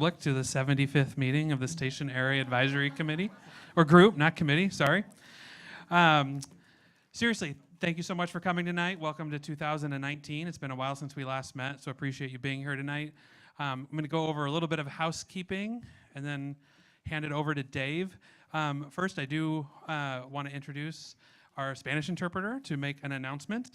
public to the 75th meeting of the Station Area Advisory Committee, or group, not committee, sorry. Seriously, thank you so much for coming tonight. Welcome to 2019. It's been a while since we last met, so appreciate you being here tonight. I'm going to go over a little bit of housekeeping and then hand it over to Dave. First, I do want to introduce our Spanish interpreter to make an announcement.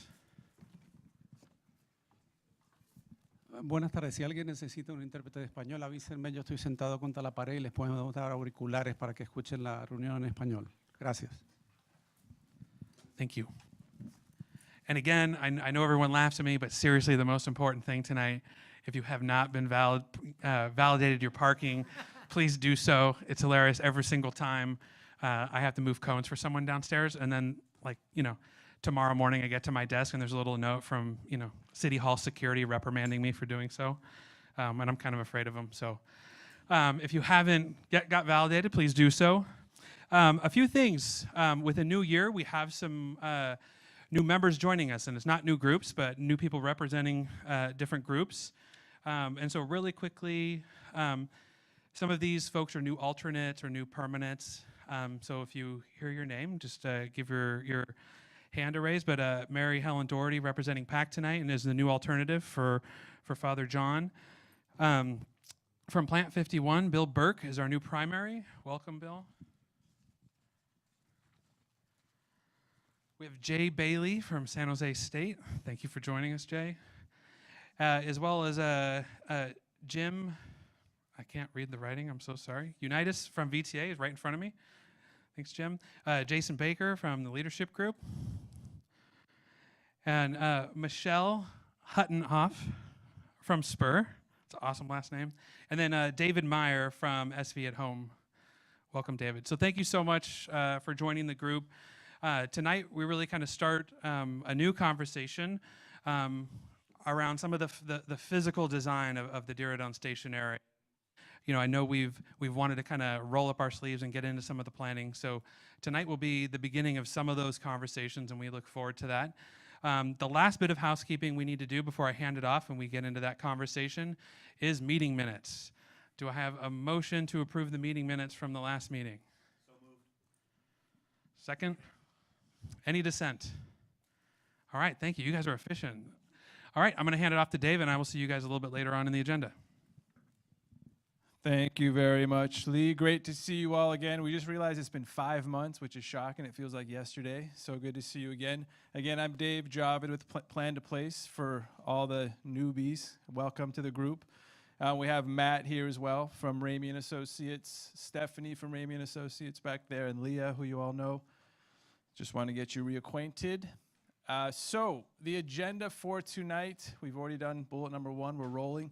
Buenas tardes. Si alguien necesita un intérprete de español, avísenme. Yo estoy sentado contra la pared y les podemos dar auriculares para que escuchen la reunión en español. Gracias. Thank you. And again, I know everyone laughs at me, but seriously, the most important thing tonight, if you have not been validated your parking, please do so. It's hilarious every single time I have to move cones for someone downstairs, and then, like, you know, tomorrow morning I get to my desk and there's a little note from, you know, City Hall security reprimanding me for doing so, and I'm kind of afraid of them. So if you haven't yet got validated, please do so. A few things. With a new year, we have some new members joining us, and it's not new groups, but new people representing different groups. And so really quickly, some of these folks are new alternates or new permanents. So if you hear your name, just give your hand a raise. But Mary Helen Doherty representing PAC tonight and is the new alternative for Father John. From Plant 51, Bill Burke is our new primary. Welcome, Bill. We have Jay Bailey from San Jose State. Thank you for joining us, Jay. As well as Jim, I can't read the writing, I'm so sorry. Unitas from VTA is right in front of me. Thanks, Jim. Jason Baker from the leadership group. And Michelle Huttenhoff from Spur. It's an awesome last name. And then David Meyer from SV at Home. Welcome, David. So thank you so much for joining the group. Tonight, we really kind of start a new conversation around some of the physical design of the Diridon station area. You know, I know we've wanted to kind of roll up our sleeves and get into some of the planning. So tonight will be the beginning of some of those conversations, and we look forward to that. The last bit of housekeeping we need to do before I hand it off and we get into that conversation is meeting minutes. Do I have a motion to approve the meeting minutes from the last meeting? So moved. Second? Any dissent? All right, thank you. You guys are efficient. All right, I'm going to hand it off to Dave, and I will see you guys a little bit later on in the agenda. Thank you very much, Lee. Great to see you all again. We just realized it's been 5 months, which is shocking. It feels like yesterday. So good to see you again. Again, I'm Dave Javid with Plan to Place for all the newbies. Welcome to the group. We have Matt here as well from Ramey & Associates, Stephanie from Ramey & Associates back there, and Leah, who you all know. Just want to get you reacquainted. So the agenda for tonight, we've already done bullet number 1. We're rolling.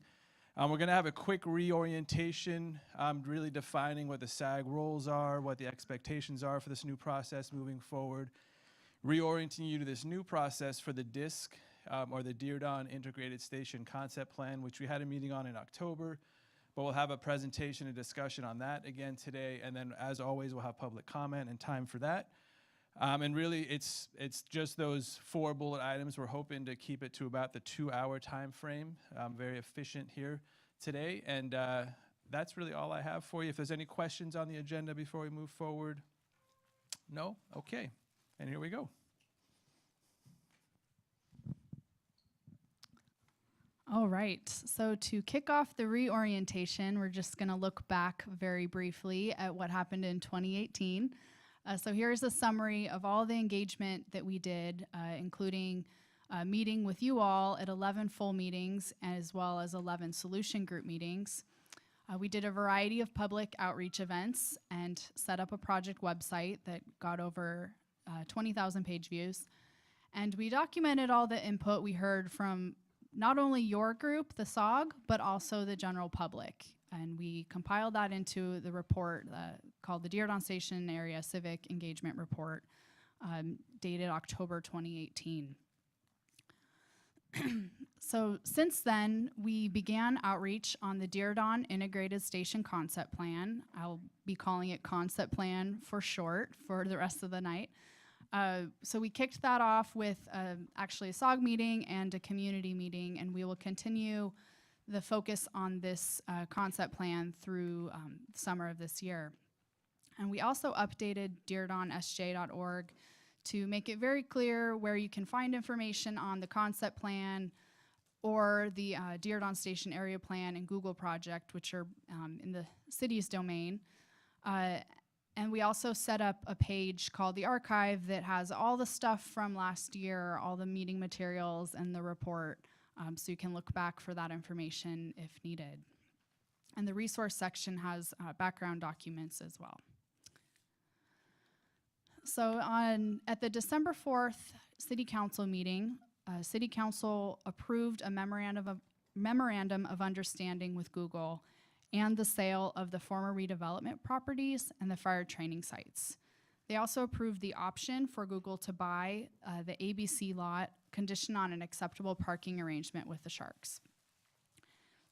We're going to have a quick reorientation, really defining what the SAAG roles are, what the expectations are for this new process moving forward, reorienting you to this new process for the DISC, or the Diridon Integrated Station Concept Plan, which we had a meeting on in October, but we'll have a presentation and discussion on that again today, and then as always, we'll have public comment and time for that. And really, it's just those 4 bullet items. We're hoping to keep it to about the 2-hour time frame. Very efficient here today. And that's really all I have for you. If there's any questions on the agenda before we move forward. No? Okay. And here we go. All right. So to kick off the reorientation, we're just going to look back very briefly at what happened in 2018. So here's a summary of all the engagement that we did, including meeting with you all at 11 full meetings, as well as 11 solution group meetings. We did a variety of public outreach events and set up a project website that got over 20,000 page views. And we documented all the input we heard from not only your group, the SAAG, but also the general public. And we compiled that into the report called the Diridon Station Area Civic Engagement Report, dated October 2018. So since then, we began outreach on the Diridon Integrated Station Concept Plan. I'll be calling it Concept Plan for short for the rest of the night. So we kicked that off with actually a SAAG meeting and a community meeting, and we will continue the focus on this concept plan through summer of this year. And we also updated diridonsj.org to make it very clear where you can find information on the concept plan or the Diridon Station Area Plan and Google project, which are in the city's domain. And we also set up a page called the Archive that has all the stuff from last year, all the meeting materials and the report, so you can look back for that information if needed. And the resource section has background documents as well. So at the December 4th City Council meeting, City Council approved a memorandum of understanding with Google and the sale of the former redevelopment properties and the fire training sites. They also approved the option for Google to buy the ABC lot conditioned on an acceptable parking arrangement with the Sharks.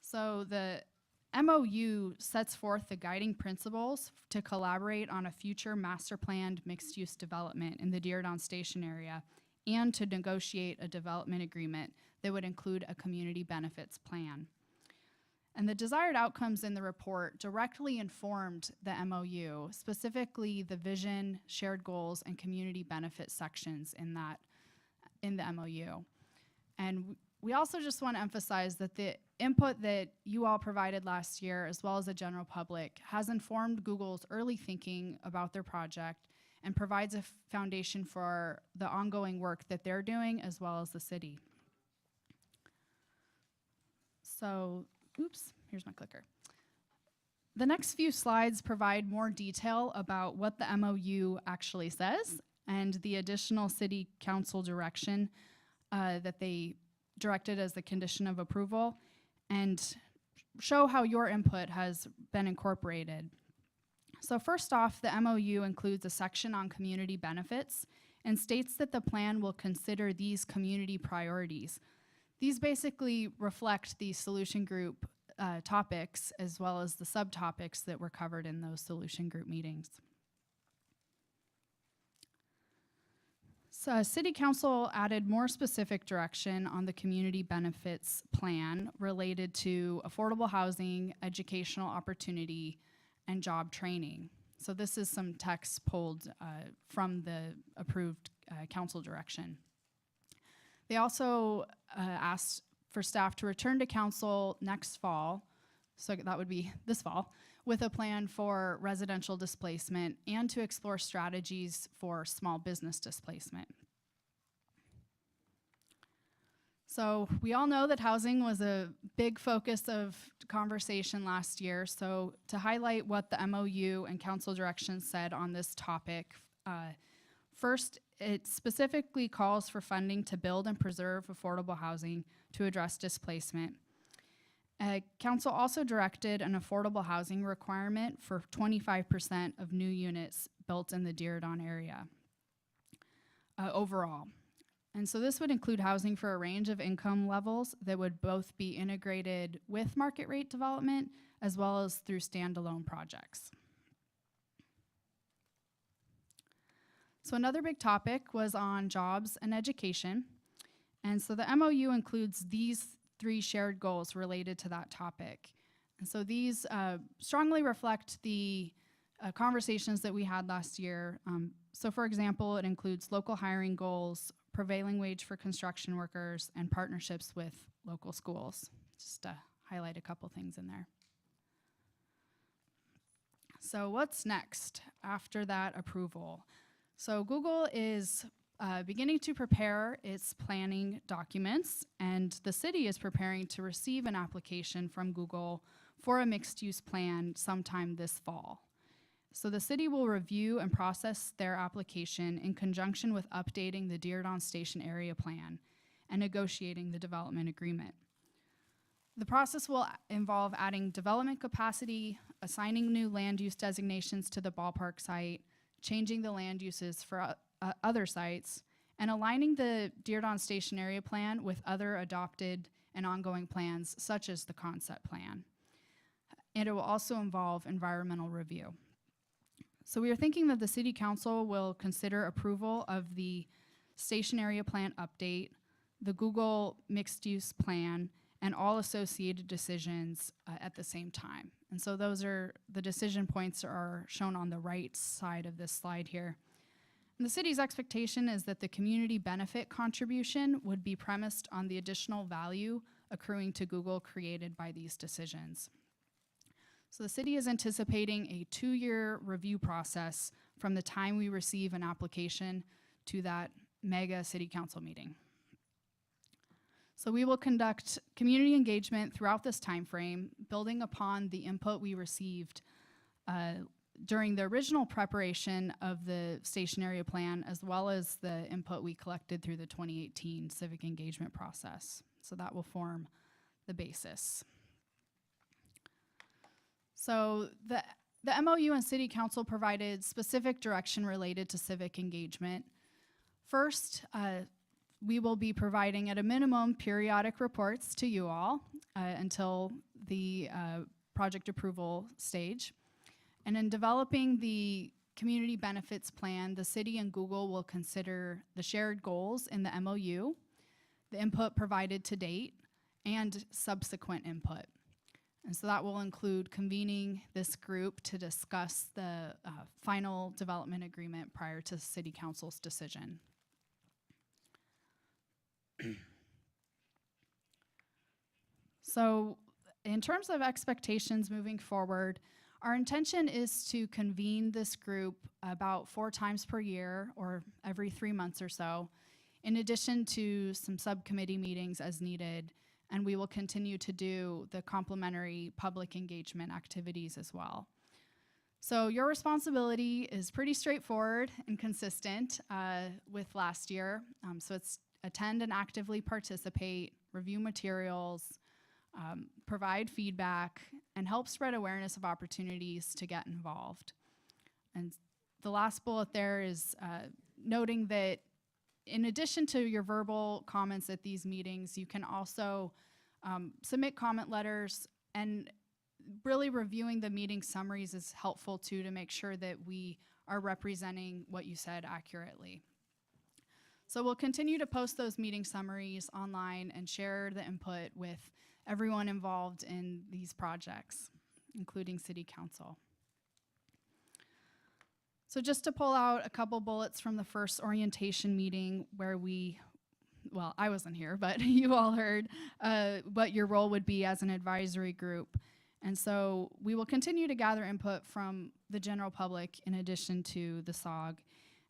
So the MOU sets forth the guiding principles to collaborate on a future master planned mixed-use development in the Diridon Station area and to negotiate a development agreement that would include a community benefits plan. And the desired outcomes in the report directly informed the MOU, specifically the vision, shared goals, and community benefit sections in the MOU. And we also just want to emphasize that the input that you all provided last year, as well as the general public, has informed Google's early thinking about their project and provides a foundation for the ongoing work that they're doing, as well as the city. So, oops, here's my clicker. The next few slides provide more detail about what the MOU actually says and the additional city council direction that they directed as the condition of approval, and show how your input has been incorporated. So first off, the MOU includes a section on community benefits and states that the plan will consider these community priorities. These basically reflect the solution group topics as well as the subtopics that were covered in those solution group meetings. So City Council added more specific direction on the community benefits plan related to affordable housing, educational opportunity, and job training. So this is some text pulled from the approved council direction. They also asked for staff to return to council next fall, so that would be this fall, with a plan for residential displacement and to explore strategies for small business displacement. So we all know that housing was a big focus of conversation last year. So to highlight what the MOU and council direction said on this topic, first, it specifically calls for funding to build and preserve affordable housing to address displacement. Council also directed an affordable housing requirement for 25% of new units built in the Diridon area overall. And so this would include housing for a range of income levels that would both be integrated with market rate development as well as through standalone projects. So another big topic was on jobs and education. And so the MOU includes these 3 shared goals related to that topic. And so these strongly reflect the conversations that we had last year. So for example, it includes local hiring goals, prevailing wage for construction workers, and partnerships with local schools. Just to highlight a couple things in there. So what's next after that approval? So Google is beginning to prepare its planning documents, and the city is preparing to receive an application from Google for a mixed-use plan sometime this fall. So the city will review and process their application in conjunction with updating the Diridon Station Area Plan and negotiating the development agreement. The process will involve adding development capacity, assigning new land use designations to the ballpark site, changing the land uses for other sites, and aligning the Diridon Station Area Plan with other adopted and ongoing plans, such as the concept plan. And it will also involve environmental review. So we are thinking that the City Council will consider approval of the Station Area Plan update, the Google mixed-use plan, and all associated decisions at the same time. And so those are the decision points are shown on the right side of this slide here. And the city's expectation is that the community benefit contribution would be premised on the additional value accruing to Google created by these decisions. So the city is anticipating a 2-year review process from the time we receive an application to that mega city council meeting. So we will conduct community engagement throughout this time frame, building upon the input we received during the original preparation of the station area plan, as well as the input we collected through the 2018 civic engagement process. So that will form the basis. So the MOU and City Council provided specific direction related to civic engagement. First, we will be providing at a minimum periodic reports to you all until the project approval stage. And in developing the community benefits plan, the city and Google will consider the shared goals in the MOU, the input provided to date, and subsequent input. And so that will include convening this group to discuss the final development agreement prior to City Council's decision. So in terms of expectations moving forward, our intention is to convene this group about 4 times per year or every 3 months or so, in addition to some subcommittee meetings as needed, and we will continue to do the complementary public engagement activities as well. So your responsibility is pretty straightforward and consistent with last year. So it's attend and actively participate, review materials, provide feedback, and help spread awareness of opportunities to get involved. And the last bullet there is noting that in addition to your verbal comments at these meetings, you can also submit comment letters, and really reviewing the meeting summaries is helpful too, to make sure that we are representing what you said accurately. So we'll continue to post those meeting summaries online and share the input with everyone involved in these projects, including City Council. So just to pull out a couple bullets from the first orientation meeting where well, I wasn't here, but you all heard what your role would be as an advisory group. And so we will continue to gather input from the general public in addition to the SAAG,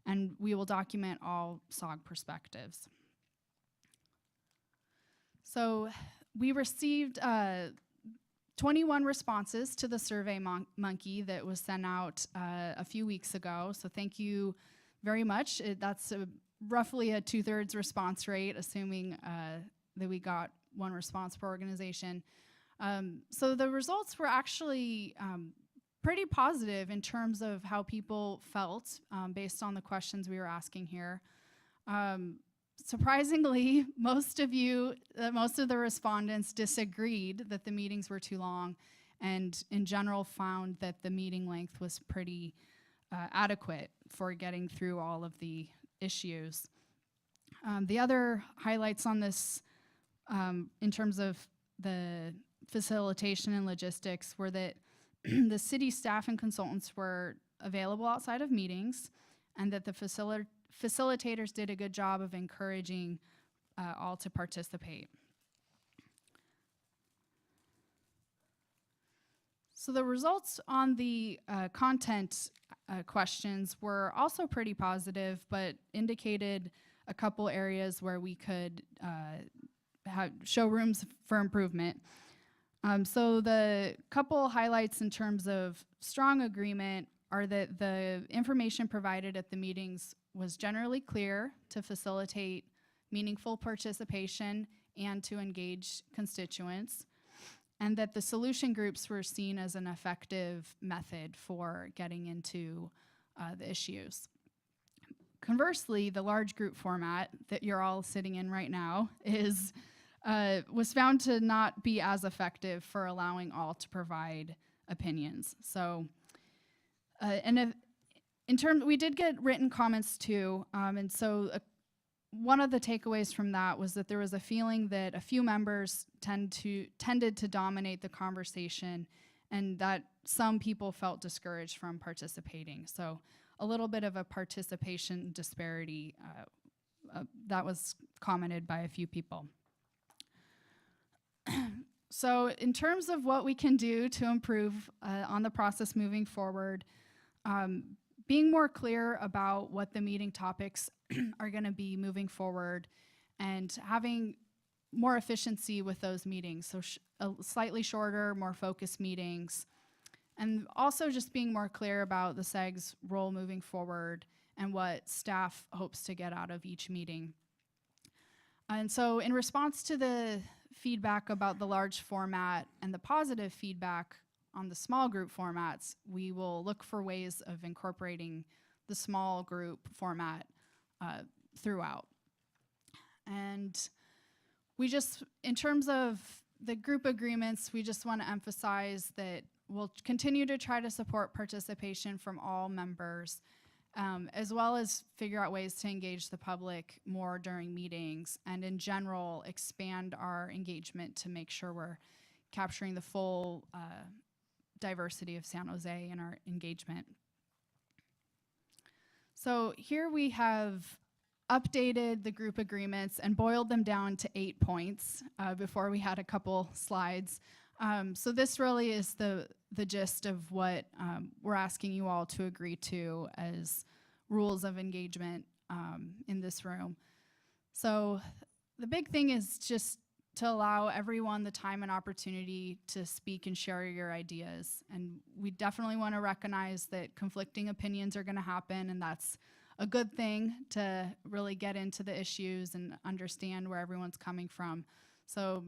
and we will document all SAAG perspectives. So we received 21 responses to the Survey Monkey that was sent out a few weeks ago. So thank you very much. That's roughly a 2/3 response rate, assuming that we got 1 response per organization. So the results were actually pretty positive in terms of how people felt based on the questions we were asking here. Surprisingly, most of the respondents disagreed that the meetings were too long, and in general found that the meeting length was pretty adequate for getting through all of the issues. The other highlights on this in terms of the facilitation and logistics were that the city staff and consultants were available outside of meetings, and that the facilitators did a good job of encouraging all to participate. So the results on the content questions were also pretty positive, but indicated a couple areas where we could show rooms for improvement. So the couple highlights in terms of strong agreement are that the information provided at the meetings was generally clear to facilitate meaningful participation and to engage constituents, and that the solution groups were seen as an effective method for getting into the issues. Conversely, the large group format that you're all sitting in right now was found to not be as effective for allowing all to provide opinions. So, we did get written comments too, and so one of the takeaways from that was that there was a feeling that a few members tended to dominate the conversation, and that some people felt discouraged from participating. So a little bit of a participation disparity that was commented by a few people. So in terms of what we can do to improve on the process moving forward, being more clear about what the meeting topics are going to be moving forward, and having more efficiency with those meetings. So slightly shorter, more focused meetings. And also just being more clear about the SAAG's role moving forward and what staff hopes to get out of each meeting. And so in response to the feedback about the large format and the positive feedback on the small group formats, we will look for ways of incorporating the small group format throughout. And we just, in terms of the group agreements, we just want to emphasize that we'll continue to try to support participation from all members, as well as figure out ways to engage the public more during meetings, and in general, expand our engagement to make sure we're capturing the full diversity of San Jose in our engagement. So here we have updated the group agreements and boiled them down to 8 points. Before we had a couple slides. So this really is the gist of what we're asking you all to agree to as rules of engagement in this room. So the big thing is just to allow everyone the time and opportunity to speak and share your ideas. And we definitely want to recognize that conflicting opinions are going to happen, and that's a good thing to really get into the issues and understand where everyone's coming from. So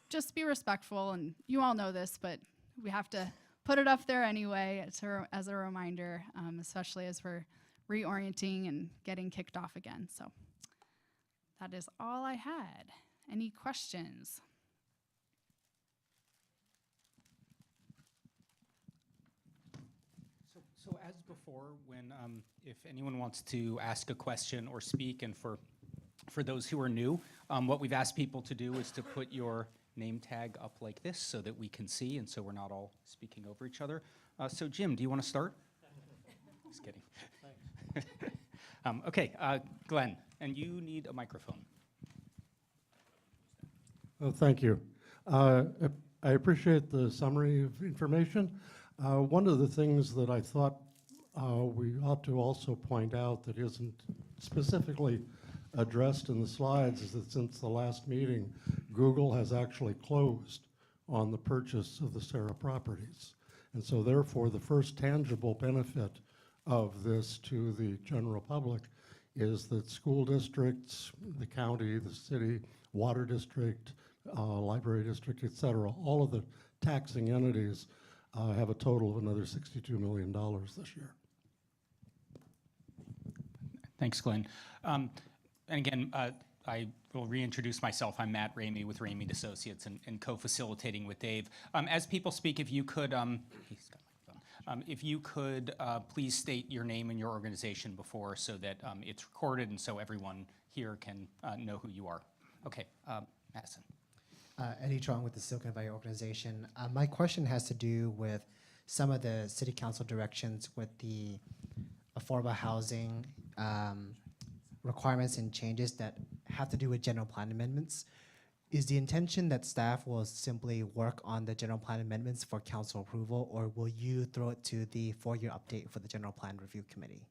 just be respectful, and you all know this, but we have to put it up there anyway as a reminder, especially as we're reorienting and getting kicked off again. So that is all I had. Any questions? So as before, when if anyone wants to ask a question or speak, and for those who are new, what we've asked people to do is to put your name tag up like this so that we can see, and so we're not all speaking over each other. So Jim, do you want to start? Just kidding. Okay, Glenn, and you need a microphone. Oh, thank you. I appreciate the summary of information. One of the things that I thought we ought to also point out that isn't specifically addressed in the slides is that since the last meeting, Google has actually closed on the purchase of the Sarah properties. And so therefore, the first tangible benefit of this to the general public is that school districts, the county, the city, water district, library district, et cetera, all of the taxing entities have a total of another $62 million this year. Thanks, Glenn. And again, I will reintroduce myself. I'm Matt Ramey with Ramey Associates and co-facilitating with Dave. As people speak, if you could, he's got my phone. If you could please state your name and your organization before so that it's recorded and so everyone here can know who you are. Okay, Madison. Eddie Trong with the Silicon Valley organization. My question has to do with some of the city council directions with the affordable housing requirements and changes that have to do with general plan amendments. Is the intention that staff will simply work on the general plan amendments for council approval, or will you throw it to the 4-year update for the general plan review committee?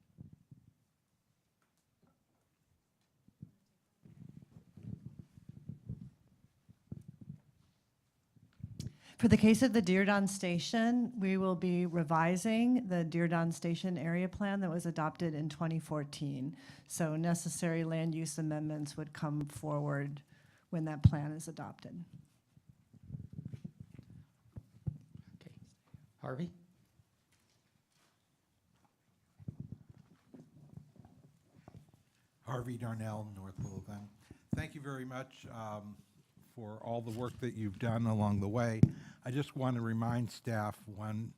For the case of the Diridon Station, we will be revising the Diridon Station area plan that was adopted in 2014. So necessary land use amendments would come forward when that plan is adopted. Okay, Harvey. Harvey Darnell, North Little Glen. Thank you very much for all the work that you've done along the way. I just want to remind staff, one,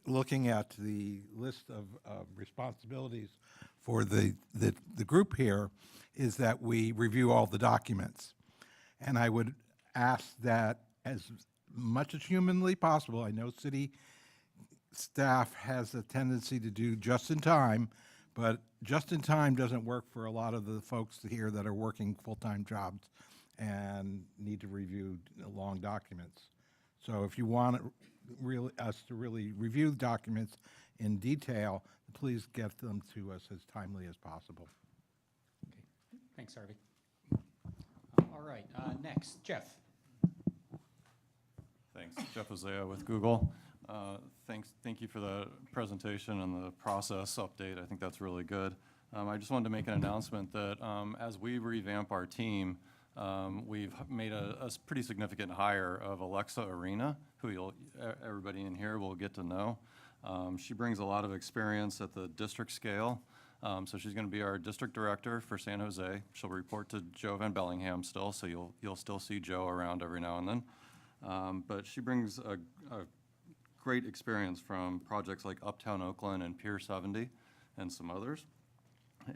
looking at the list of responsibilities for the group here, is that we review all the documents. And I would ask that as much as humanly possible, I know city staff has a tendency to do just in time, but just in time doesn't work for a lot of the folks here that are working full-time jobs and need to review long documents. So if you want us to really review the documents in detail, please get them to us as timely as possible. Okay. Thanks, Harvey. All right, next, Jeff. Thanks. Jeff Ozea with Google. Thank you for the presentation and the process update. I think that's really good. I just wanted to make an announcement that as we revamp our team, we've made a pretty significant hire of Alexa Arena, who everybody in here will get to know. She brings a lot of experience at the district scale. So she's going to be our district director for San Jose. She'll report to Joe Van Bellingham still, so you'll still see Joe around every now and then. But she brings a great experience from projects like Uptown Oakland and Pier 70 and some others.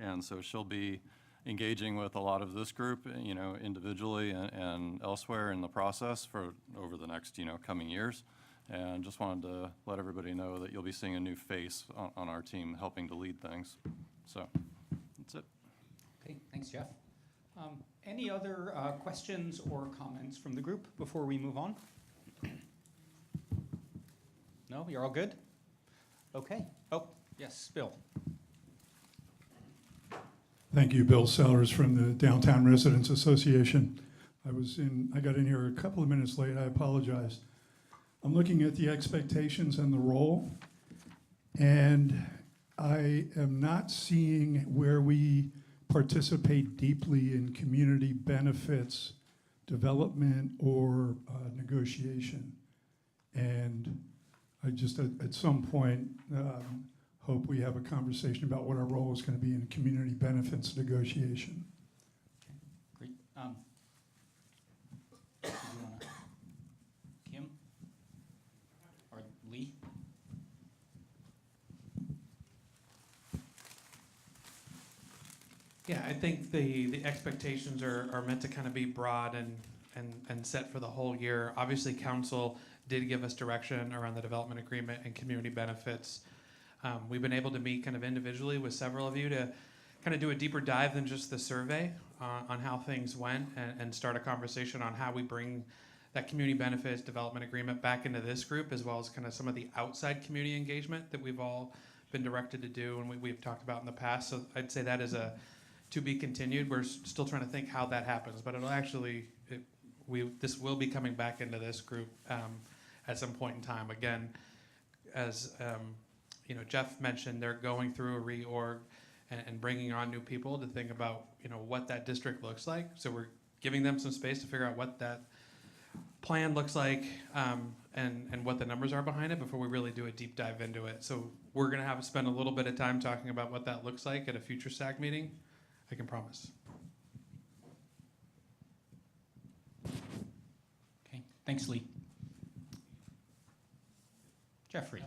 And so she'll be engaging with a lot of this group, individually and elsewhere in the process for over the next, coming years. And just wanted to let everybody know that you'll be seeing a new face on our team helping to lead things. So that's it. Okay, thanks, Jeff. Any other questions or comments from the group before we move on? No, you're all good? Okay. Oh, yes, Bill. Thank you, Bill Sellers from the Downtown Residents Association. I got in here a couple of minutes late. I apologize. I'm looking at the expectations and the role, and I am not seeing where we participate deeply in community benefits development or negotiation. And I just, at some point, hope we have a conversation about what our role is going to be in community benefits negotiation. Great. Do you wanna, Kim or Lee? Yeah, I think the expectations are meant to kind of be broad and set for the whole year. Obviously, council did give us direction around the development agreement and community benefits. We've been able to meet kind of individually with several of you to kind of do a deeper dive than just the survey on how things went and start a conversation on how we bring that community benefits development agreement back into this group, as well as kind of some of the outside community engagement that we've all been directed to do and we've talked about in the past. So I'd say that is a to be continued. We're still trying to think how that happens, but it'll actually, this will be coming back into this group at some point in time. Again, as Jeff mentioned, they're going through a reorg and bringing on new people to think about what that district looks like. So we're giving them some space to figure out what that plan looks like and what the numbers are behind it before we really do a deep dive into it. So we're going to spend a little bit of time talking about what that looks like at a future SAAG meeting. I can promise. Okay, thanks, Lee. Jeffrey.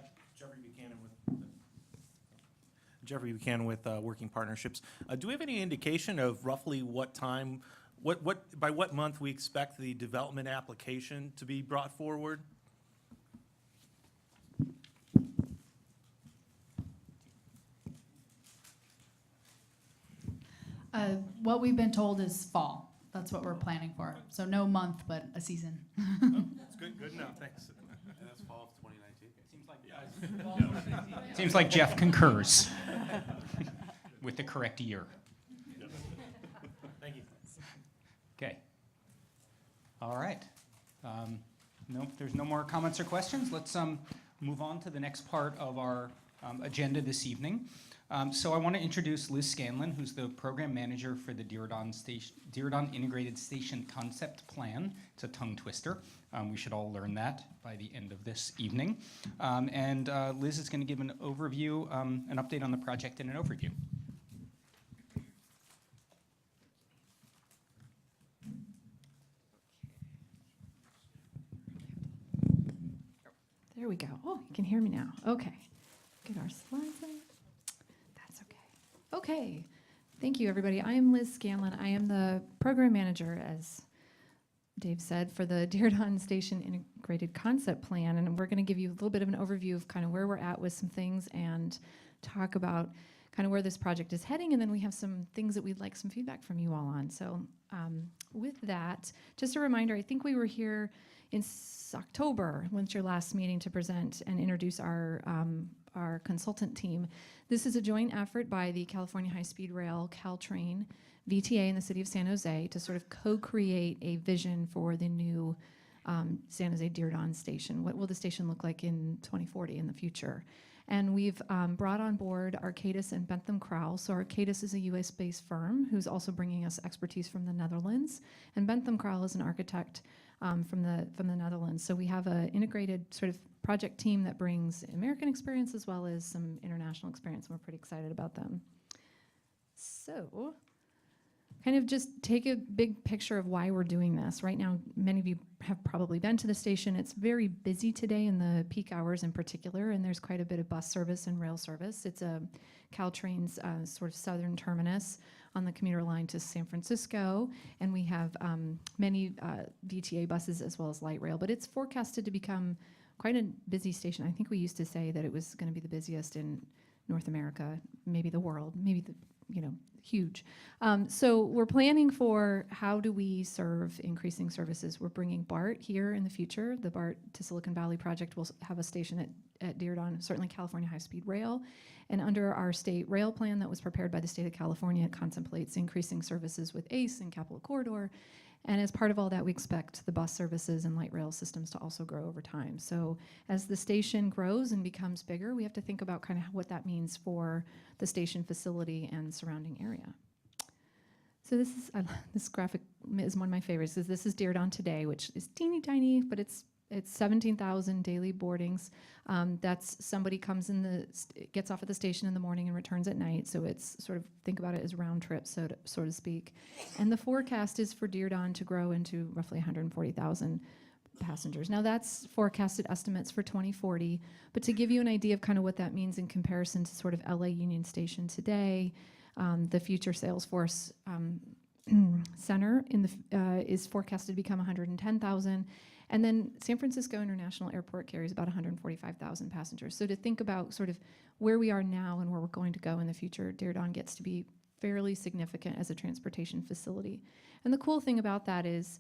Jeffrey Buchanan with Working Partnerships. Do we have any indication of roughly what time, by what month we expect the development application to be brought forward? What we've been told is fall. That's what we're planning for. So no month, but a season. Oh, that's good. Good enough. Thanks. And that's fall of 2019. Seems like Jeff concurs with the correct year. Thank you. Okay. All right. No, if there's no more comments or questions, let's move on to the next part of our agenda this evening. So I want to introduce Liz Scanlon, who's the program manager for the Diridon Integrated Station Concept Plan. It's a tongue twister. We should all learn that by the end of this evening. And Liz is going to give an overview, an update on the project and an overview. There There we go. Oh, you can hear me now. Okay. Get our slides in. That's okay. Okay. Thank you, everybody. I am Liz Scanlon. I am the program manager, as Dave said, for the Diridon Station Integrated Concept Plan, and we're going to give you a little bit of an overview of kind of where we're at with some things and talk about kind of where this project is heading, and then we have some things that we'd like some feedback from you all on. So with that, just a reminder, I think we were here in October, when's your last meeting, to present and introduce our consultant team. This is a joint effort by the California High-Speed Rail, Caltrain, VTA, and the City of San Jose to sort of co-create a vision for the new San Jose Diridon station. What will the station look like in 2040 in the future? And we've brought on board Arcadis and Bentham Crowell. So Arcadis is a US-based firm who's also bringing us expertise from the Netherlands. And Bentham Crowell is an architect from the Netherlands. So we have an integrated sort of project team that brings American experience as well as some international experience, and we're pretty excited about them. So kind of just take a big picture of why we're doing this. Right now, many of you have probably been to the station. It's very busy today in the peak hours in particular, and there's quite a bit of bus service and rail service. It's a Caltrain's sort of southern terminus on the commuter line to San Francisco, and we have many VTA buses as well as light rail, but it's forecasted to become quite a busy station. I think we used to say that it was going to be the busiest in North America, maybe the world, maybe the, huge. So we're planning for how do we serve increasing services. We're bringing BART here in the future. The BART to Silicon Valley project will have a station at Diridon, certainly California High-Speed Rail. And under our state rail plan that was prepared by the state of California, it contemplates increasing services with ACE and Capitol Corridor. And as part of all that, we expect the bus services and light rail systems to also grow over time. So as the station grows and becomes bigger, we have to think about kind of what that means for the station facility and surrounding area. So this graphic is one of my favorites. This is Diridon today, which is teeny tiny, but it's 17,000 daily boardings. That's somebody comes gets off at the station in the morning and returns at night. So it's sort of, think about it as round trip, so to speak. And the forecast is for Diridon to grow into roughly 140,000 passengers. Now that's forecasted estimates for 2040, but to give you an idea of kind of what that means in comparison to sort of LA Union Station today, the future Salesforce Center is forecasted to become 110,000. And then San Francisco International Airport carries about 145,000 passengers. So to think about sort of where we are now and where we're going to go in the future, Diridon gets to be fairly significant as a transportation facility. And the cool thing about that is,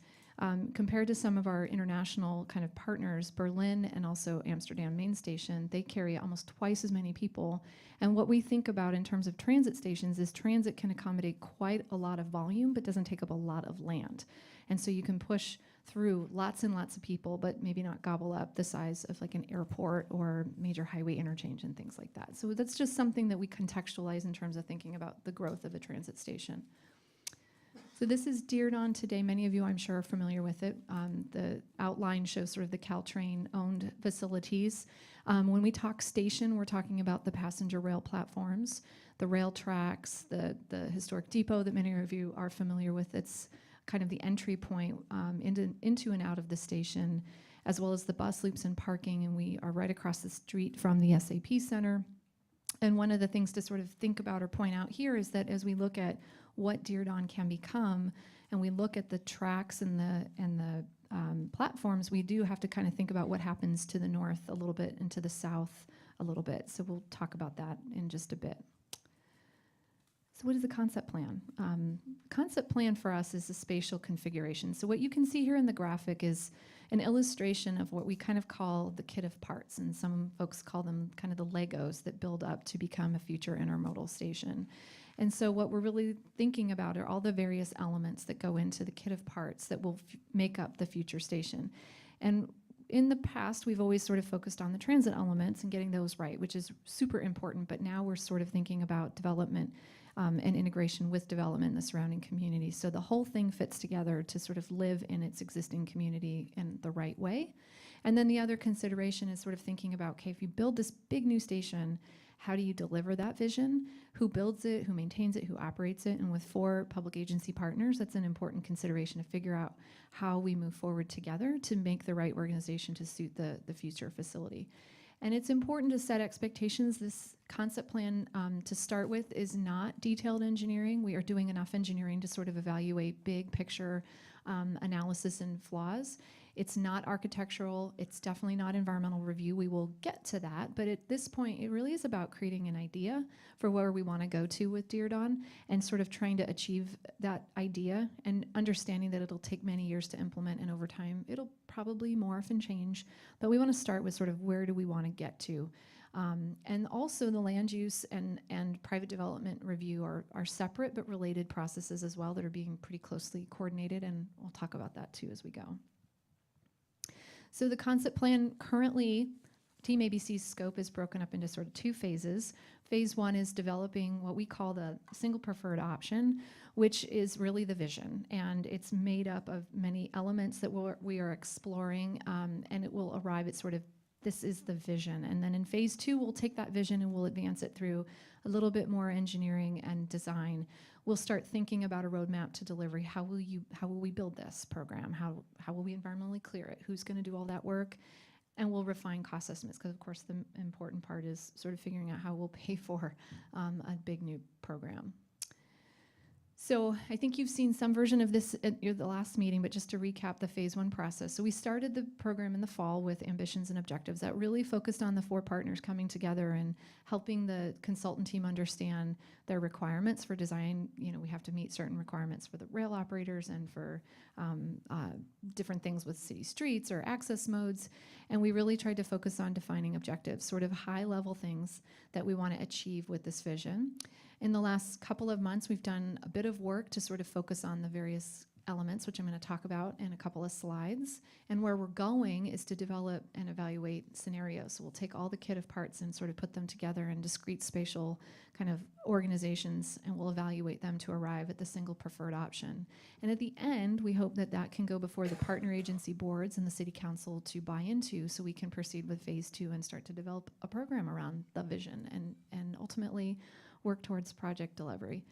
compared to some of our international kind of partners, Berlin and also Amsterdam Main Station, they carry almost twice as many people. And what we think about in terms of transit stations is transit can accommodate quite a lot of volume, but doesn't take up a lot of land. And so you can push through lots and lots of people, but maybe not gobble up the size of like an airport or major highway interchange and things like that. So that's just something that we contextualize in terms of thinking about the growth of a transit station. So this is Diridon today. Many of you, I'm sure, are familiar with it. The outline shows sort of the Caltrain-owned facilities. When we talk station, we're talking about the passenger rail platforms, the rail tracks, the historic depot that many of you are familiar with. It's kind of the entry point into and out of the station, as well as the bus loops and parking. And we are right across the street from the SAP Center. And one of the things to sort of think about or point out here is that as we look at what Diridon can become, and we look at the tracks and the platforms, we do have to kind of think about what happens to the north a little bit and to the south a little bit. So we'll talk about that in just a bit. So what is the concept plan? Concept plan for us is a spatial configuration. So what you can see here in the graphic is an illustration of what we kind of call the kit of parts, and some folks call them kind of the Legos that build up to become a future intermodal station. And so what we're really thinking about are all the various elements that go into the kit of parts that will make up the future station. And in the past, we've always sort of focused on the transit elements and getting those right, which is super important, but now we're sort of thinking about development and integration with development in the surrounding community. So the whole thing fits together to sort of live in its existing community in the right way. And then the other consideration is sort of thinking about, okay, if you build this big new station, how do you deliver that vision, who builds it, who maintains it, who operates it, and with 4 public agency partners, that's an important consideration to figure out how we move forward together to make the right organization to suit the future facility. And it's important to set expectations. This concept plan, to start with, is not detailed engineering. We are doing enough engineering to sort of evaluate big picture analysis and flaws. It's not architectural. It's definitely not environmental review. We will get to that. But at this point, it really is about creating an idea for where we want to go to with Diridon and sort of trying to achieve that idea and understanding that it'll take many years to implement, and over time, it'll probably morph and change. But we want to start with sort of where do we want to get to. And also the land use and private development review are separate but related processes as well that are being pretty closely coordinated, and we'll talk about that too as we go. So the concept plan currently, Team ABC's scope is broken up into sort of 2 phases. Phase 1 is developing what we call the single preferred option, which is really the vision. And it's made up of many elements that we are exploring, and it will arrive at sort of, this is the vision. And then in phase 2, we'll take that vision and we'll advance it through a little bit more engineering and design. We'll start thinking about a roadmap to delivery. How will we build this program? How will we environmentally clear it? Who's going to do all that work? And we'll refine cost estimates, because of course the important part is sort of figuring out how we'll pay for a big new program. So I think you've seen some version of this at the last meeting, but just to recap the phase 1 process. So we started the program in the fall with ambitions and objectives that really focused on the 4 partners coming together and helping the consultant team understand their requirements for design. You know, we have to meet certain requirements for the rail operators and for different things with city streets or access modes. And we really tried to focus on defining objectives, sort of high-level things that we want to achieve with this vision. In the last couple of months, we've done a bit of work to sort of focus on the various elements, which I'm going to talk about in a couple of slides. And where we're going is to develop and evaluate scenarios. So we'll take all the kit of parts and sort of put them together in discrete spatial kind of organizations, and we'll evaluate them to arrive at the single preferred option. And at the end, we hope that that can go before the partner agency boards and the city council to buy into, so we can proceed with phase 2 and start to develop a program around the vision and ultimately work towards project delivery.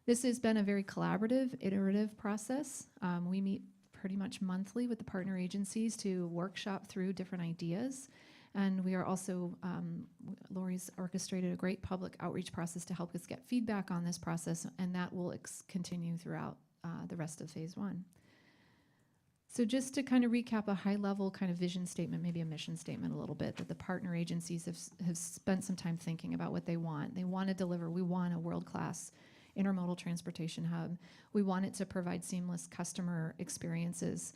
This has been a very collaborative, iterative process. We meet pretty much monthly with the partner agencies to workshop through different ideas. And we are also, Lori's orchestrated a great public outreach process to help us get feedback on this process, and that will continue throughout the rest of phase 1. So just to kind of recap a high-level kind of vision statement, maybe a mission statement a little bit, that the partner agencies have spent some time thinking about what they want. They want to deliver, we want a world-class intermodal transportation hub. We want it to provide seamless customer experiences,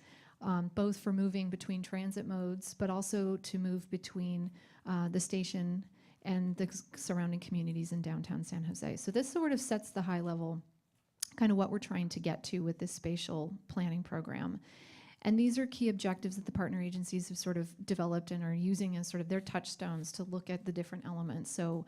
both for moving between transit modes, but also to move between the station and the surrounding communities in downtown San Jose. So this sort of sets the high level, kind of what we're trying to get to with this spatial planning program. And these are key objectives that the partner agencies have sort of developed and are using as sort of their touchstones to look at the different elements. So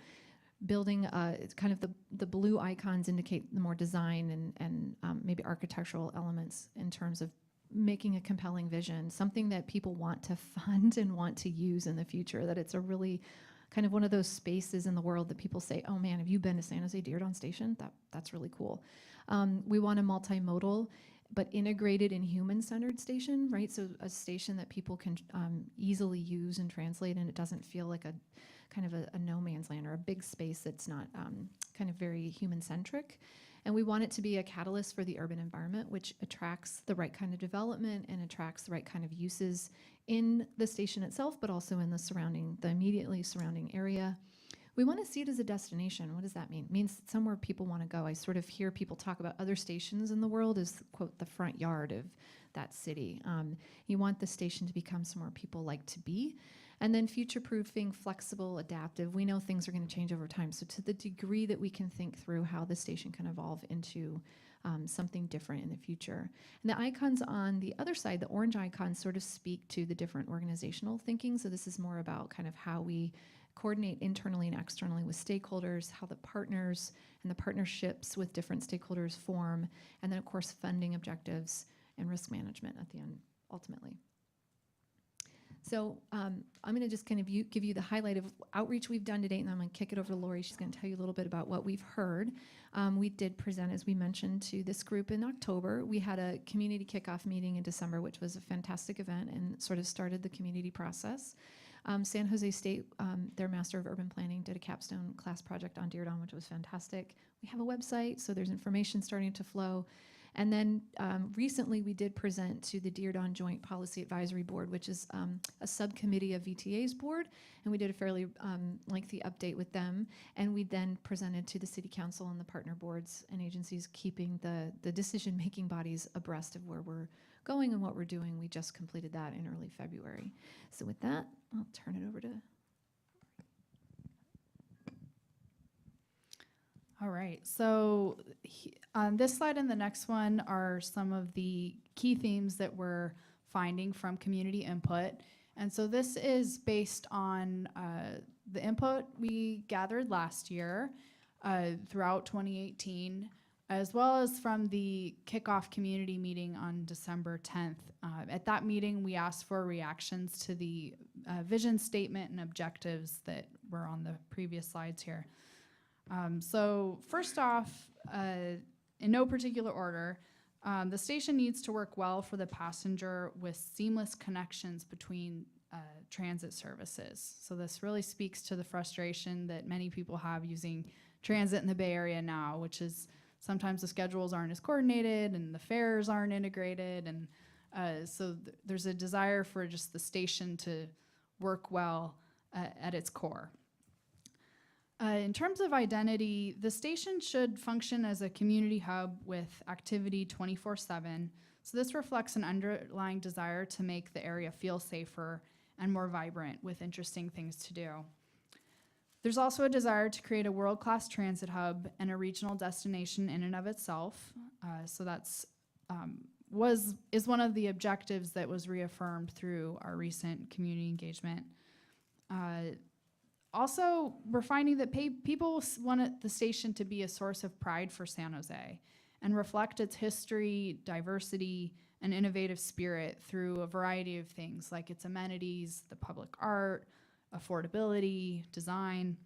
building kind of the blue icons indicate the more design and maybe architectural elements in terms of making a compelling vision, something that people want to fund and want to use in the future, that it's a really kind of one of those spaces in the world that people say, oh man, have you been to San Jose Diridon Station? That's really cool. We want a multimodal but integrated and human-centered station, right? So a station that people can easily use and translate, and it doesn't feel like a kind of a no man's land or a big space that's not kind of very human-centric. And we want it to be a catalyst for the urban environment, which attracts the right kind of development and attracts the right kind of uses in the station itself, but also in the immediately surrounding area. We want to see it as a destination. What does that mean? It means somewhere people want to go. I sort of hear people talk about other stations in the world as, quote, the front yard of that city. You want the station to become somewhere people like to be. And then future-proofing, flexible, adaptive. We know things are going to change over time. So to the degree that we can think through how the station can evolve into something different in the future. And the icons on the other side, the orange icons, sort of speak to the different organizational thinking. So this is more about kind of how we coordinate internally and externally with stakeholders, how the partners and the partnerships with different stakeholders form, and then of course funding objectives and risk management at the end, ultimately. So I'm going to just kind of give you the highlight of outreach we've done to date, and I'm going to kick it over to Lori. She's going to tell you a little bit about what we've heard. We did present, as we mentioned, to this group in October. We had a community kickoff meeting in December, which was a fantastic event and sort of started the community process. San Jose State, their Master of Urban Planning, did a capstone class project on Diridon, which was fantastic. We have a website, so there's information starting to flow. And then recently we did present to the Diridon Joint Policy Advisory Board, which is a subcommittee of VTA's board, and we did a fairly lengthy update with them. And we then presented to the City Council and the partner boards and agencies, keeping the decision-making bodies abreast of where we're going and what we're doing. We just completed that in early February. So with that, I'll turn it over to... All right, so on this slide and the next one are some of the key themes that we're finding from community input. And so this is based on the input we gathered last year throughout 2018, as well as from the kickoff community meeting on December 10th. At that meeting, we asked for reactions to the vision statement and objectives that were on the previous slides here. So first off, in no particular order, the station needs to work well for the passenger with seamless connections between transit services. So this really speaks to the frustration that many people have using transit in the Bay Area now, which is sometimes the schedules aren't as coordinated and the fares aren't integrated. And so there's a desire for just the station to work well at its core. In terms of identity, the station should function as a community hub with activity 24/7. So this reflects an underlying desire to make the area feel safer and more vibrant with interesting things to do. There's also a desire to create a world-class transit hub and a regional destination in and of itself. So that's is one of the objectives that was reaffirmed through our recent community engagement. Also, we're finding that people want the station to be a source of pride for San Jose and reflect its history, diversity, and innovative spirit through a variety of things like its amenities, the public art, affordability, design.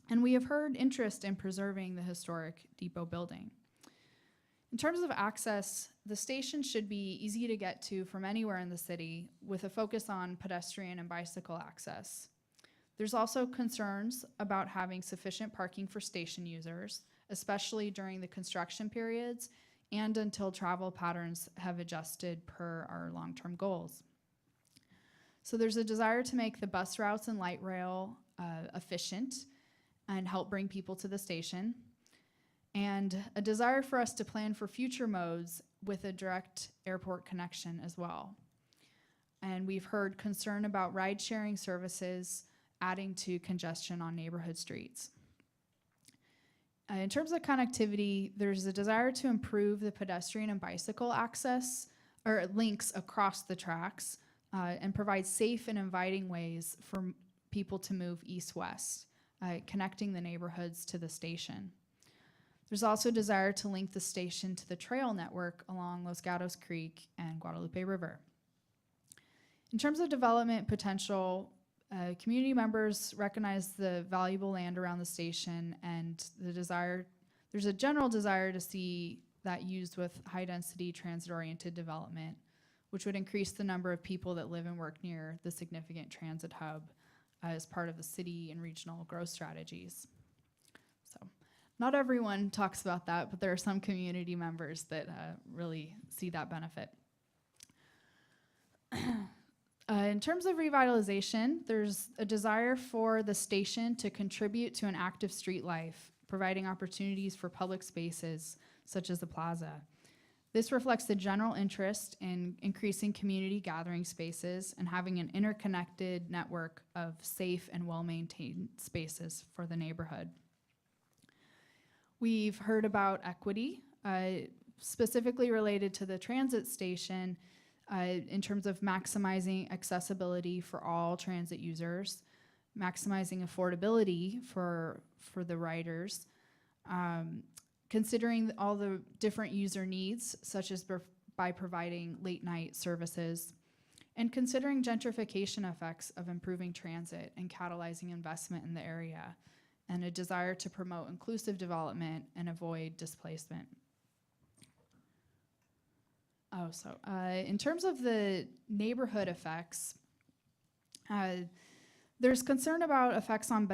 And we have heard interest in preserving the historic depot building. In terms of access, the station should be easy to get to from anywhere in the city with a focus on pedestrian and bicycle access. There's also concerns about having sufficient parking for station users, especially during the construction periods and until travel patterns have adjusted per our long-term goals. So there's a desire to make the bus routes and light rail efficient and help bring people to the station, and a desire for us to plan for future modes with a direct airport connection as well. And we've heard concern about ride-sharing services adding to congestion on neighborhood streets. In terms of connectivity, there's a desire to improve the pedestrian and bicycle access or links across the tracks and provide safe and inviting ways for people to move east-west, connecting the neighborhoods to the station. There's also a desire to link the station to the trail network along Los Gatos Creek and Guadalupe River. In terms of development potential, community members recognize the valuable land around the station and there's a general desire to see that used with high-density transit-oriented development, which would increase the number of people that live and work near the significant transit hub as part of the city and regional growth strategies. So not everyone talks about that, but there are some community members that really see that benefit. In terms of revitalization, there's a desire for the station to contribute to an active street life, providing opportunities for public spaces such as the plaza. This reflects the general interest in increasing community gathering spaces and having an interconnected network of safe and well-maintained spaces for the neighborhood. We've heard about equity, specifically related to the transit station, in terms of maximizing accessibility for all transit users, maximizing affordability for the riders, considering all the different user needs, such as by providing late night services, and considering gentrification effects of improving transit and catalyzing investment in the area, and a desire to promote inclusive development and avoid displacement. In terms of the neighborhood effects, there's concern about effects on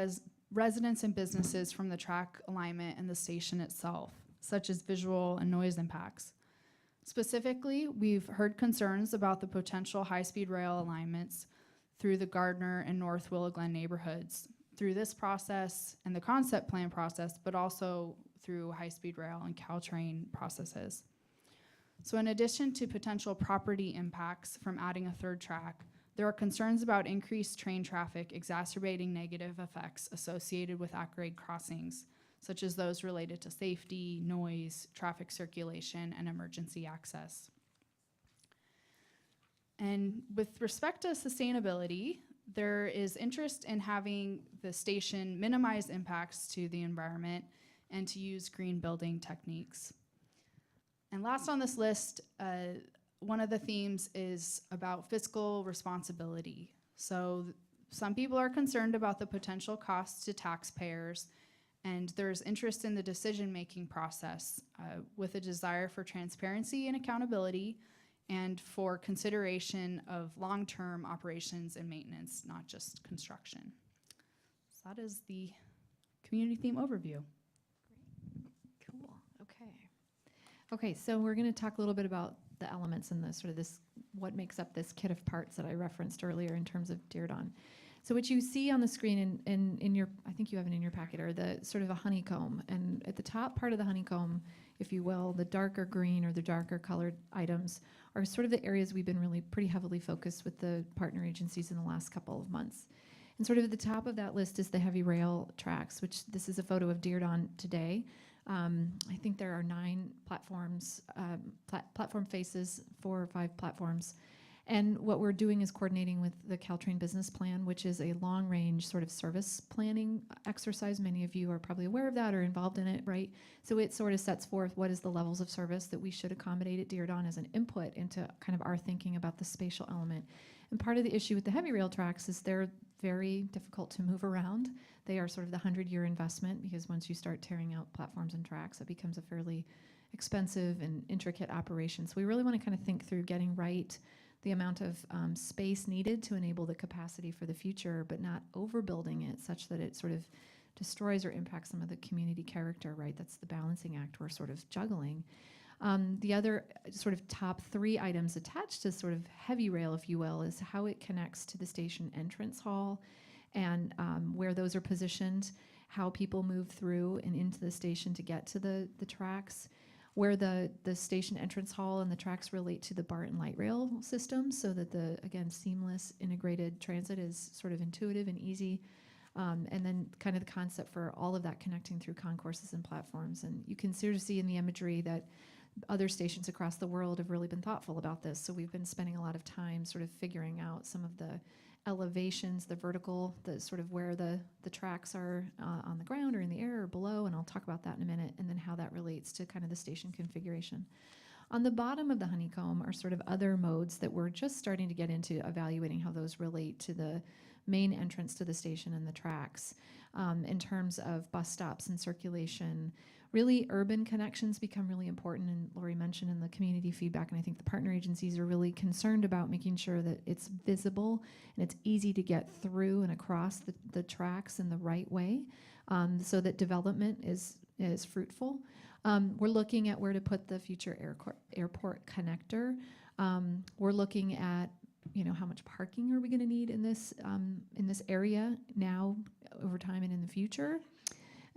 residents and businesses from the track alignment and the station itself, such as visual and noise impacts. Specifically, we've heard concerns about the potential high-speed rail alignments through the Gardner and North Willow Glen neighborhoods through this process and the concept plan process, but also through high-speed rail and Caltrain processes. So in addition to potential property impacts from adding a third track, there are concerns about increased train traffic exacerbating negative effects associated with at-grade crossings, such as those related to safety, noise, traffic circulation, and emergency access. And with respect to sustainability, there is interest in having the station minimize impacts to the environment and to use green building techniques. And last on this list, one of the themes is about fiscal responsibility. So some people are concerned about the potential costs to taxpayers, and there's interest in the decision-making process with a desire for transparency and accountability, and for consideration of long-term operations and maintenance, not just construction. So that is the community theme overview. Cool. Okay. Okay, so we're going to talk a little bit about the elements and the sort of this, what makes up this kit of parts that I referenced earlier in terms of Diridon. So what you see on the screen in your, I think you have it in your packet, are the sort of a honeycomb. And at the top part of the honeycomb, if you will, the darker green or the darker colored items are sort of the areas we've been really pretty heavily focused with the partner agencies in the last couple of months. And sort of at the top of that list is the heavy rail tracks, which this is a photo of Diridon today. I think there are 9 platforms, platform faces, 4 or 5 platforms. And what we're doing is coordinating with the Caltrain business plan, which is a long-range sort of service planning exercise. Many of you are probably aware of that or involved in it, right? So it sort of sets forth what is the levels of service that we should accommodate at Diridon as an input into kind of our thinking about the spatial element. And part of the issue with the heavy rail tracks is they're very difficult to move around. They are sort of the 100-year investment, because once you start tearing out platforms and tracks, it becomes a fairly expensive and intricate operation. So we really want to kind of think through getting right the amount of space needed to enable the capacity for the future, but not overbuilding it such that it sort of destroys or impacts some of the community character, right? That's the balancing act we're sort of juggling. The other sort of top 3 items attached to sort of heavy rail, if you will, is how it connects to the station entrance hall and where those are positioned, how people move through and into the station to get to the tracks, where the station entrance hall and the tracks relate to the BART and light rail system, so that the, again, seamless integrated transit is sort of intuitive and easy. And then kind of the concept for all of that connecting through concourses and platforms. And you can sort of see in the imagery that other stations across the world have really been thoughtful about this. So we've been spending a lot of time sort of figuring out some of the elevations, the vertical, the sort of where the tracks are on the ground or in the air or below, and I'll talk about that in a minute, and then how that relates to kind of the station configuration. On the bottom of the honeycomb are sort of other modes that we're just starting to get into evaluating how those relate to the main entrance to the station and the tracks. In terms of bus stops and circulation, really urban connections become really important, and Lori mentioned in the community feedback, and I think the partner agencies are really concerned about making sure that it's visible and it's easy to get through and across the tracks in the right way, so that development is fruitful. We're looking at where to put the future airport connector. We're looking at, how much parking are we going to need in this area now, over time, and in the future,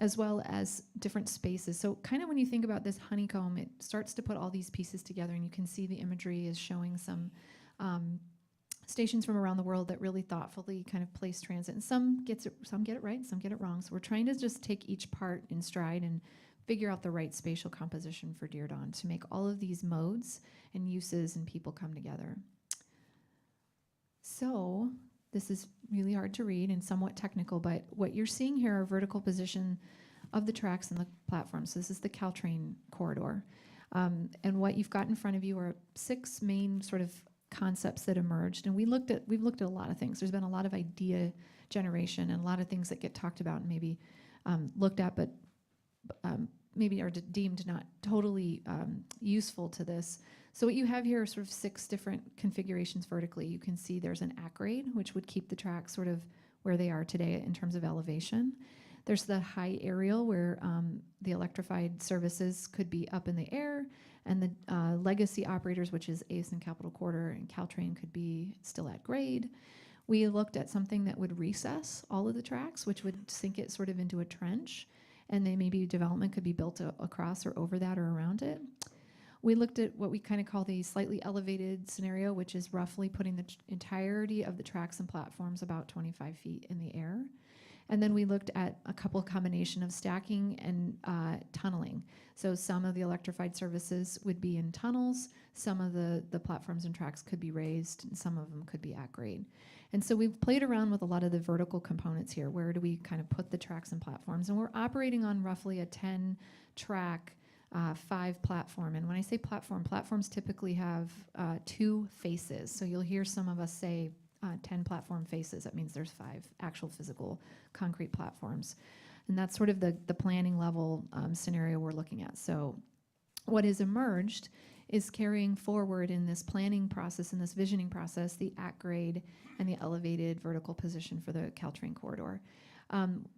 as well as different spaces. So kind of when you think about this honeycomb, it starts to put all these pieces together, and you can see the imagery is showing some stations from around the world that really thoughtfully kind of place transit. And some get it right, some get it wrong. So we're trying to just take each part in stride and figure out the right spatial composition for Diridon to make all of these modes and uses and people come together. So this is really hard to read and somewhat technical, but what you're seeing here are vertical position of the tracks and the platforms. So this is the Caltrain corridor. And what you've got in front of you are 6 main sort of concepts that emerged, and we've looked at a lot of things. There's been a lot of idea generation and a lot of things that get talked about and maybe looked at, but maybe are deemed not totally useful to this. So what you have here are sort of 6 different configurations vertically. You can see there's an at grade, which would keep the tracks sort of where they are today in terms of elevation. There's the high aerial where the electrified services could be up in the air, and the legacy operators, which is ACE and Capital Quarter and Caltrain, could be still at grade. We looked at something that would recess all of the tracks, which would sink it sort of into a trench, and then maybe development could be built across or over that or around it. We looked at what we kind of call the slightly elevated scenario, which is roughly putting the entirety of the tracks and platforms about 25 feet in the air. And then we looked at a couple combination of stacking and tunneling. So some of the electrified services would be in tunnels, some of the platforms and tracks could be raised, and some of them could be at grade. And so we've played around with a lot of the vertical components here. Where do we kind of put the tracks and platforms? And we're operating on roughly a 10-track, 5-platform. And when I say platform, platforms typically have 2 faces. So you'll hear some of us say 10 platform faces. That means there's 5 actual physical concrete platforms. And that's sort of the planning level scenario we're looking at. So what has emerged is carrying forward in this planning process, in this visioning process, the at-grade and the elevated vertical position for the Caltrain corridor.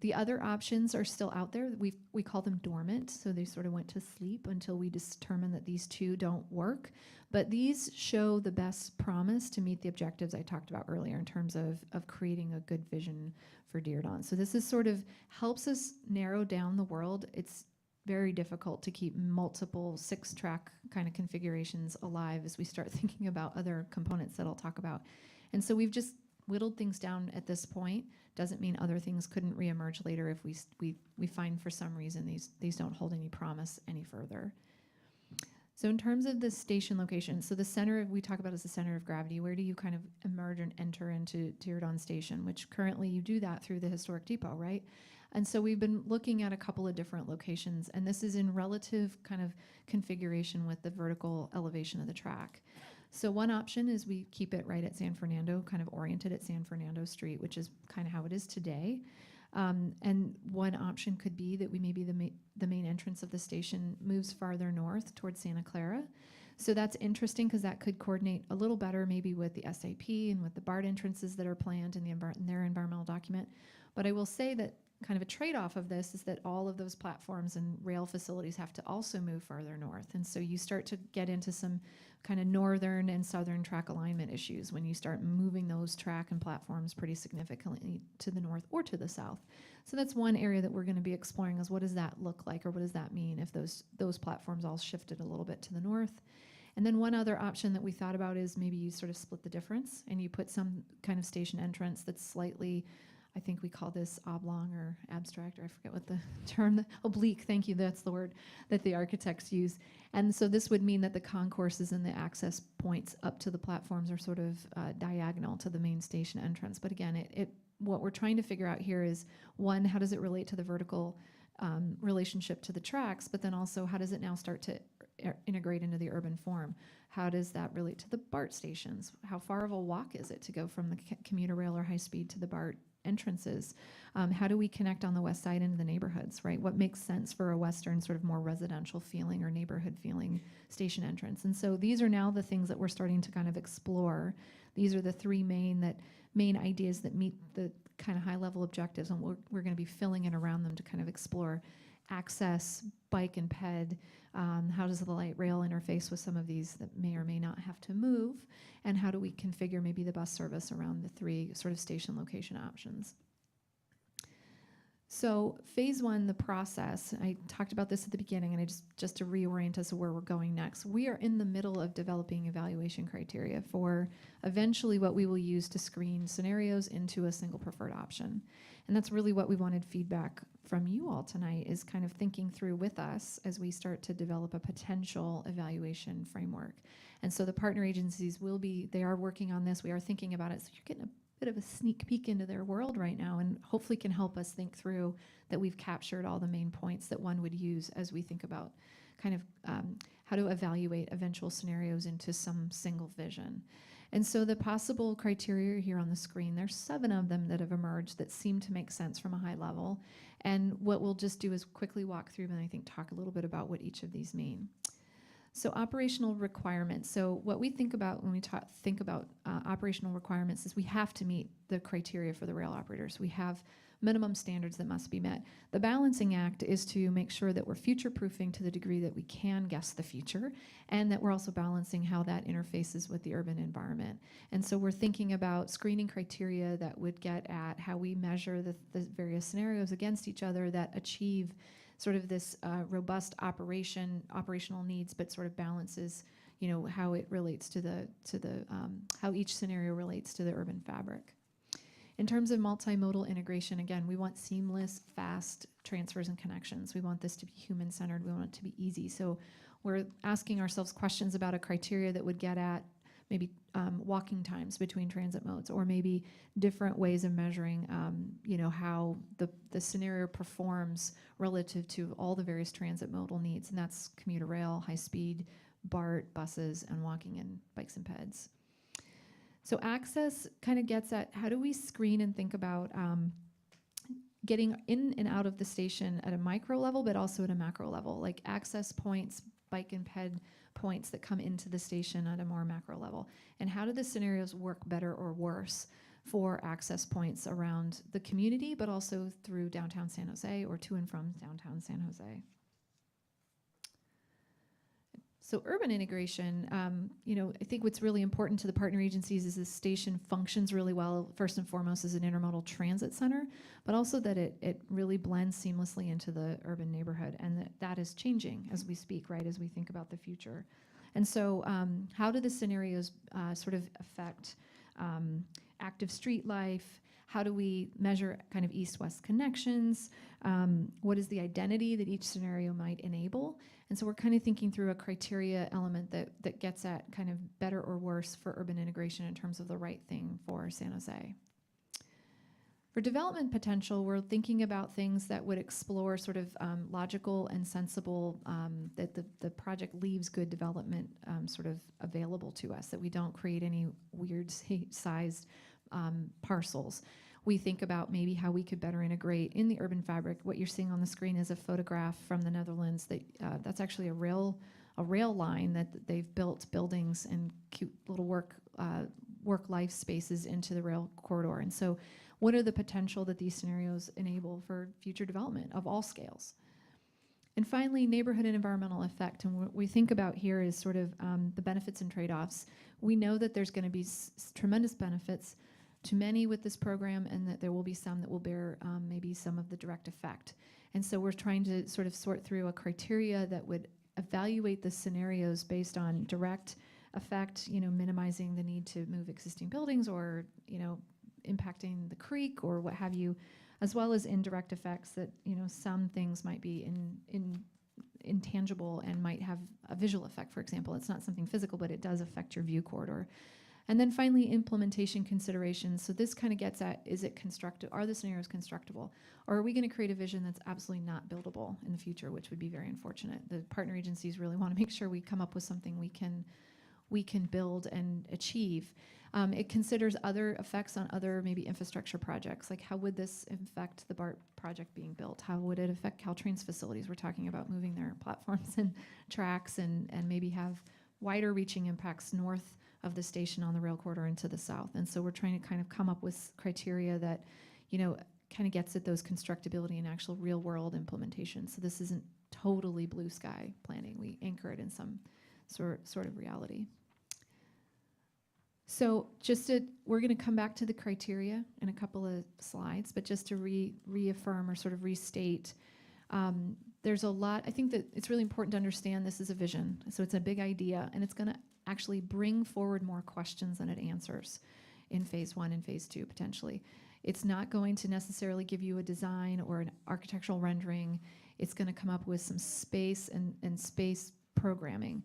The other options are still out there. We call them dormant, so they sort of went to sleep until we determined that these 2 don't work. But these show the best promise to meet the objectives I talked about earlier in terms of creating a good vision for Diridon. So this is sort of helps us narrow down the world. It's very difficult to keep multiple 6-track kind of configurations alive as we start thinking about other components that I'll talk about. And so we've just whittled things down at this point. Doesn't mean other things couldn't reemerge later if we find for some reason these don't hold any promise any further. So in terms of the station location, so the center we talk about as the center of gravity. Where do you kind of emerge and enter into Diridon Station, which currently you do that through the historic depot, right? And so we've been looking at a couple of different locations, and this is in relative kind of configuration with the vertical elevation of the track. So one option is we keep it right at San Fernando, kind of oriented at San Fernando Street, which is kind of how it is today. And one option could be that we maybe the main entrance of the station moves farther north towards Santa Clara. So that's interesting because that could coordinate a little better maybe with the SAP and with the BART entrances that are planned in their environmental document. But I will say that kind of a trade-off of this is that all of those platforms and rail facilities have to also move farther north. And so you start to get into some kind of northern and southern track alignment issues when you start moving those track and platforms pretty significantly to the north or to the south. So that's one area that we're going to be exploring is what does that look like, or what does that mean if those platforms all shifted a little bit to the north. And then one other option that we thought about is maybe you sort of split the difference and you put some kind of station entrance that's slightly, I think we call this oblong or abstract, or I forget what the term, oblique, thank you, that's the word that the architects use. And so this would mean that the concourses and the access points up to the platforms are sort of diagonal to the main station entrance. But again, what we're trying to figure out here is, one, how does it relate to the vertical relationship to the tracks, but then also how does it now start to integrate into the urban form? How does that relate to the BART stations? How far of a walk is it to go from the commuter rail or high speed to the BART entrances? How do we connect on the west side into the neighborhoods, right? What makes sense for a western sort of more residential feeling or neighborhood feeling station entrance? And so these are now the things that we're starting to kind of explore. These are the 3 main ideas that meet the kind of high level objectives, and we're going to be filling in around them to kind of explore access, bike and ped. How does the light rail interface with some of these that may or may not have to move? And how do we configure maybe the bus service around the 3 sort of station location options? So phase 1, the process, I talked about this at the beginning, and just to reorient us to where we're going next. We are in the middle of developing evaluation criteria for eventually what we will use to screen scenarios into a single preferred option. And that's really what we wanted feedback from you all tonight, is kind of thinking through with us as we start to develop a potential evaluation framework. And so the partner agencies they are working on this. We are thinking about it. So you're getting a bit of a sneak peek into their world right now, and hopefully can help us think through that we've captured all the main points that one would use as we think about kind of how to evaluate eventual scenarios into some single vision. And so the possible criteria here on the screen, there's 7 of them that have emerged that seem to make sense from a high level. And what we'll just do is quickly walk through and I think talk a little bit about what each of these mean. So operational requirements. So what we think about when we think about operational requirements is we have to meet the criteria for the rail operators. We have minimum standards that must be met. The balancing act is to make sure that we're future-proofing to the degree that we can guess the future, and that we're also balancing how that interfaces with the urban environment. And so we're thinking about screening criteria that would get at how we measure the various scenarios against each other that achieve sort of this robust operational needs, but sort of balances, how it relates to the how each scenario relates to the urban fabric. In terms of multimodal integration, again, we want seamless, fast transfers and connections. We want this to be human-centered. We want it to be easy. So we're asking ourselves questions about a criteria that would get at maybe walking times between transit modes, or maybe different ways of measuring, how the scenario performs relative to all the various transit modal needs, and that's commuter rail, high-speed, BART, buses, and walking and bikes and peds. So access kind of gets at how do we screen and think about getting in and out of the station at a micro level, but also at a macro level, like access points, bike and ped points that come into the station at a more macro level. And how do the scenarios work better or worse for access points around the community, but also through downtown San Jose or to and from downtown San Jose? So urban integration, I think what's really important to the partner agencies is the station functions really well, first and foremost as an intermodal transit center, but also that it really blends seamlessly into the urban neighborhood, and that is changing as we speak, right, as we think about the future. And so how do the scenarios sort of affect active street life? How do we measure kind of east-west connections? What is the identity that each scenario might enable? And so we're kind of thinking through a criteria element that gets at kind of better or worse for urban integration in terms of the right thing for San Jose. For development potential, we're thinking about things that would explore sort of logical and sensible, that the project leaves good development sort of available to us, that we don't create any weird sized parcels. We think about maybe how we could better integrate in the urban fabric. What you're seeing on the screen is a photograph from the Netherlands. That's actually a rail line that they've built buildings and cute little work-life spaces into the rail corridor. And so what are the potential that these scenarios enable for future development of all scales? And finally, neighborhood and environmental effect. And what we think about here is sort of the benefits and trade-offs. We know that there's going to be tremendous benefits to many with this program, and that there will be some that will bear maybe some of the direct effect. And so we're trying to sort of sort through a criteria that would evaluate the scenarios based on direct effect, minimizing the need to move existing buildings or, impacting the creek or what have you, as well as indirect effects that, some things might be intangible and might have a visual effect, for example. It's not something physical, but it does affect your view corridor. And then finally, implementation considerations. So this kind of gets at, is it constructive? Are the scenarios constructible? Or are we going to create a vision that's absolutely not buildable in the future, which would be very unfortunate? The partner agencies really want to make sure we come up with something we can build and achieve. It considers other effects on other maybe infrastructure projects, like how would this affect the BART project being built? How would it affect Caltrain's facilities? We're talking about moving their platforms and tracks and maybe have wider reaching impacts north of the station on the rail corridor into the south. And so we're trying to kind of come up with criteria that, kind of gets at those constructability and actual real world implementation. So this isn't totally blue sky planning. We anchor it in some sort of reality. So we're going to come back to the criteria in a couple of slides, but just to reaffirm or sort of restate, there's a lot. I think that it's really important to understand this is a vision. So it's a big idea, and it's going to actually bring forward more questions than it answers in phase 1 and phase 2 potentially. It's not going to necessarily give you a design or an architectural rendering. It's going to come up with some space and space programming.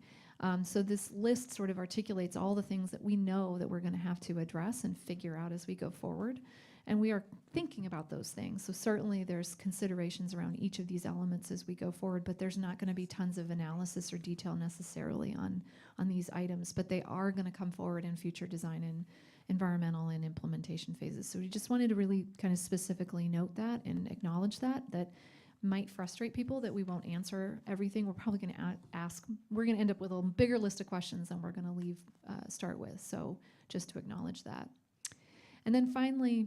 So this list sort of articulates all the things that we know that we're going to have to address and figure out as we go forward. And we are thinking about those things. So certainly there's considerations around each of these elements as we go forward, but there's not going to be tons of analysis or detail necessarily on these items, but they are going to come forward in future design and environmental and implementation phases. So we just wanted to really kind of specifically note that and acknowledge that might frustrate people that we won't answer everything. We're probably going to we're going to end up with a bigger list of questions than we're going to start with. So just to acknowledge that. And then finally,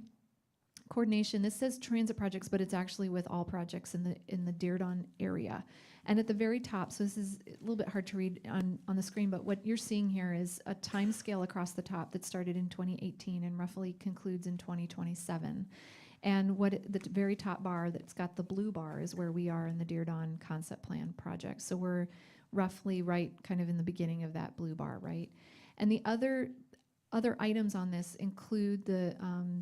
coordination. This says transit projects, but it's actually with all projects in the Diridon area. And at the very top, so this is a little bit hard to read on the screen, but what you're seeing here is a time scale across the top that started in 2018 and roughly concludes in 2027. And the very top bar that's got the blue bar is where we are in the Diridon concept plan project. So we're roughly right kind of in the beginning of that blue bar, right? And the other items on this include the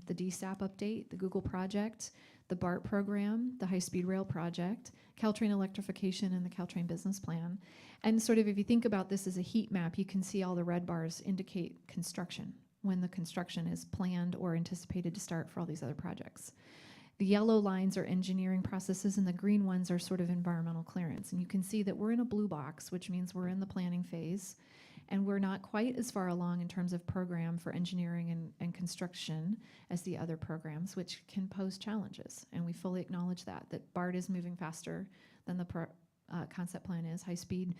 DSAP update, the Google project, the BART program, the high-speed rail project, Caltrain electrification, and the Caltrain business plan. And sort of if you think about this as a heat map, you can see all the red bars indicate construction, when the construction is planned or anticipated to start for all these other projects. The yellow lines are engineering processes, and the green ones are sort of environmental clearance. And you can see that we're in a blue box, which means we're in the planning phase, and we're not quite as far along in terms of program for engineering and construction as the other programs, which can pose challenges. And we fully acknowledge that BART is moving faster than the concept plan is. High speed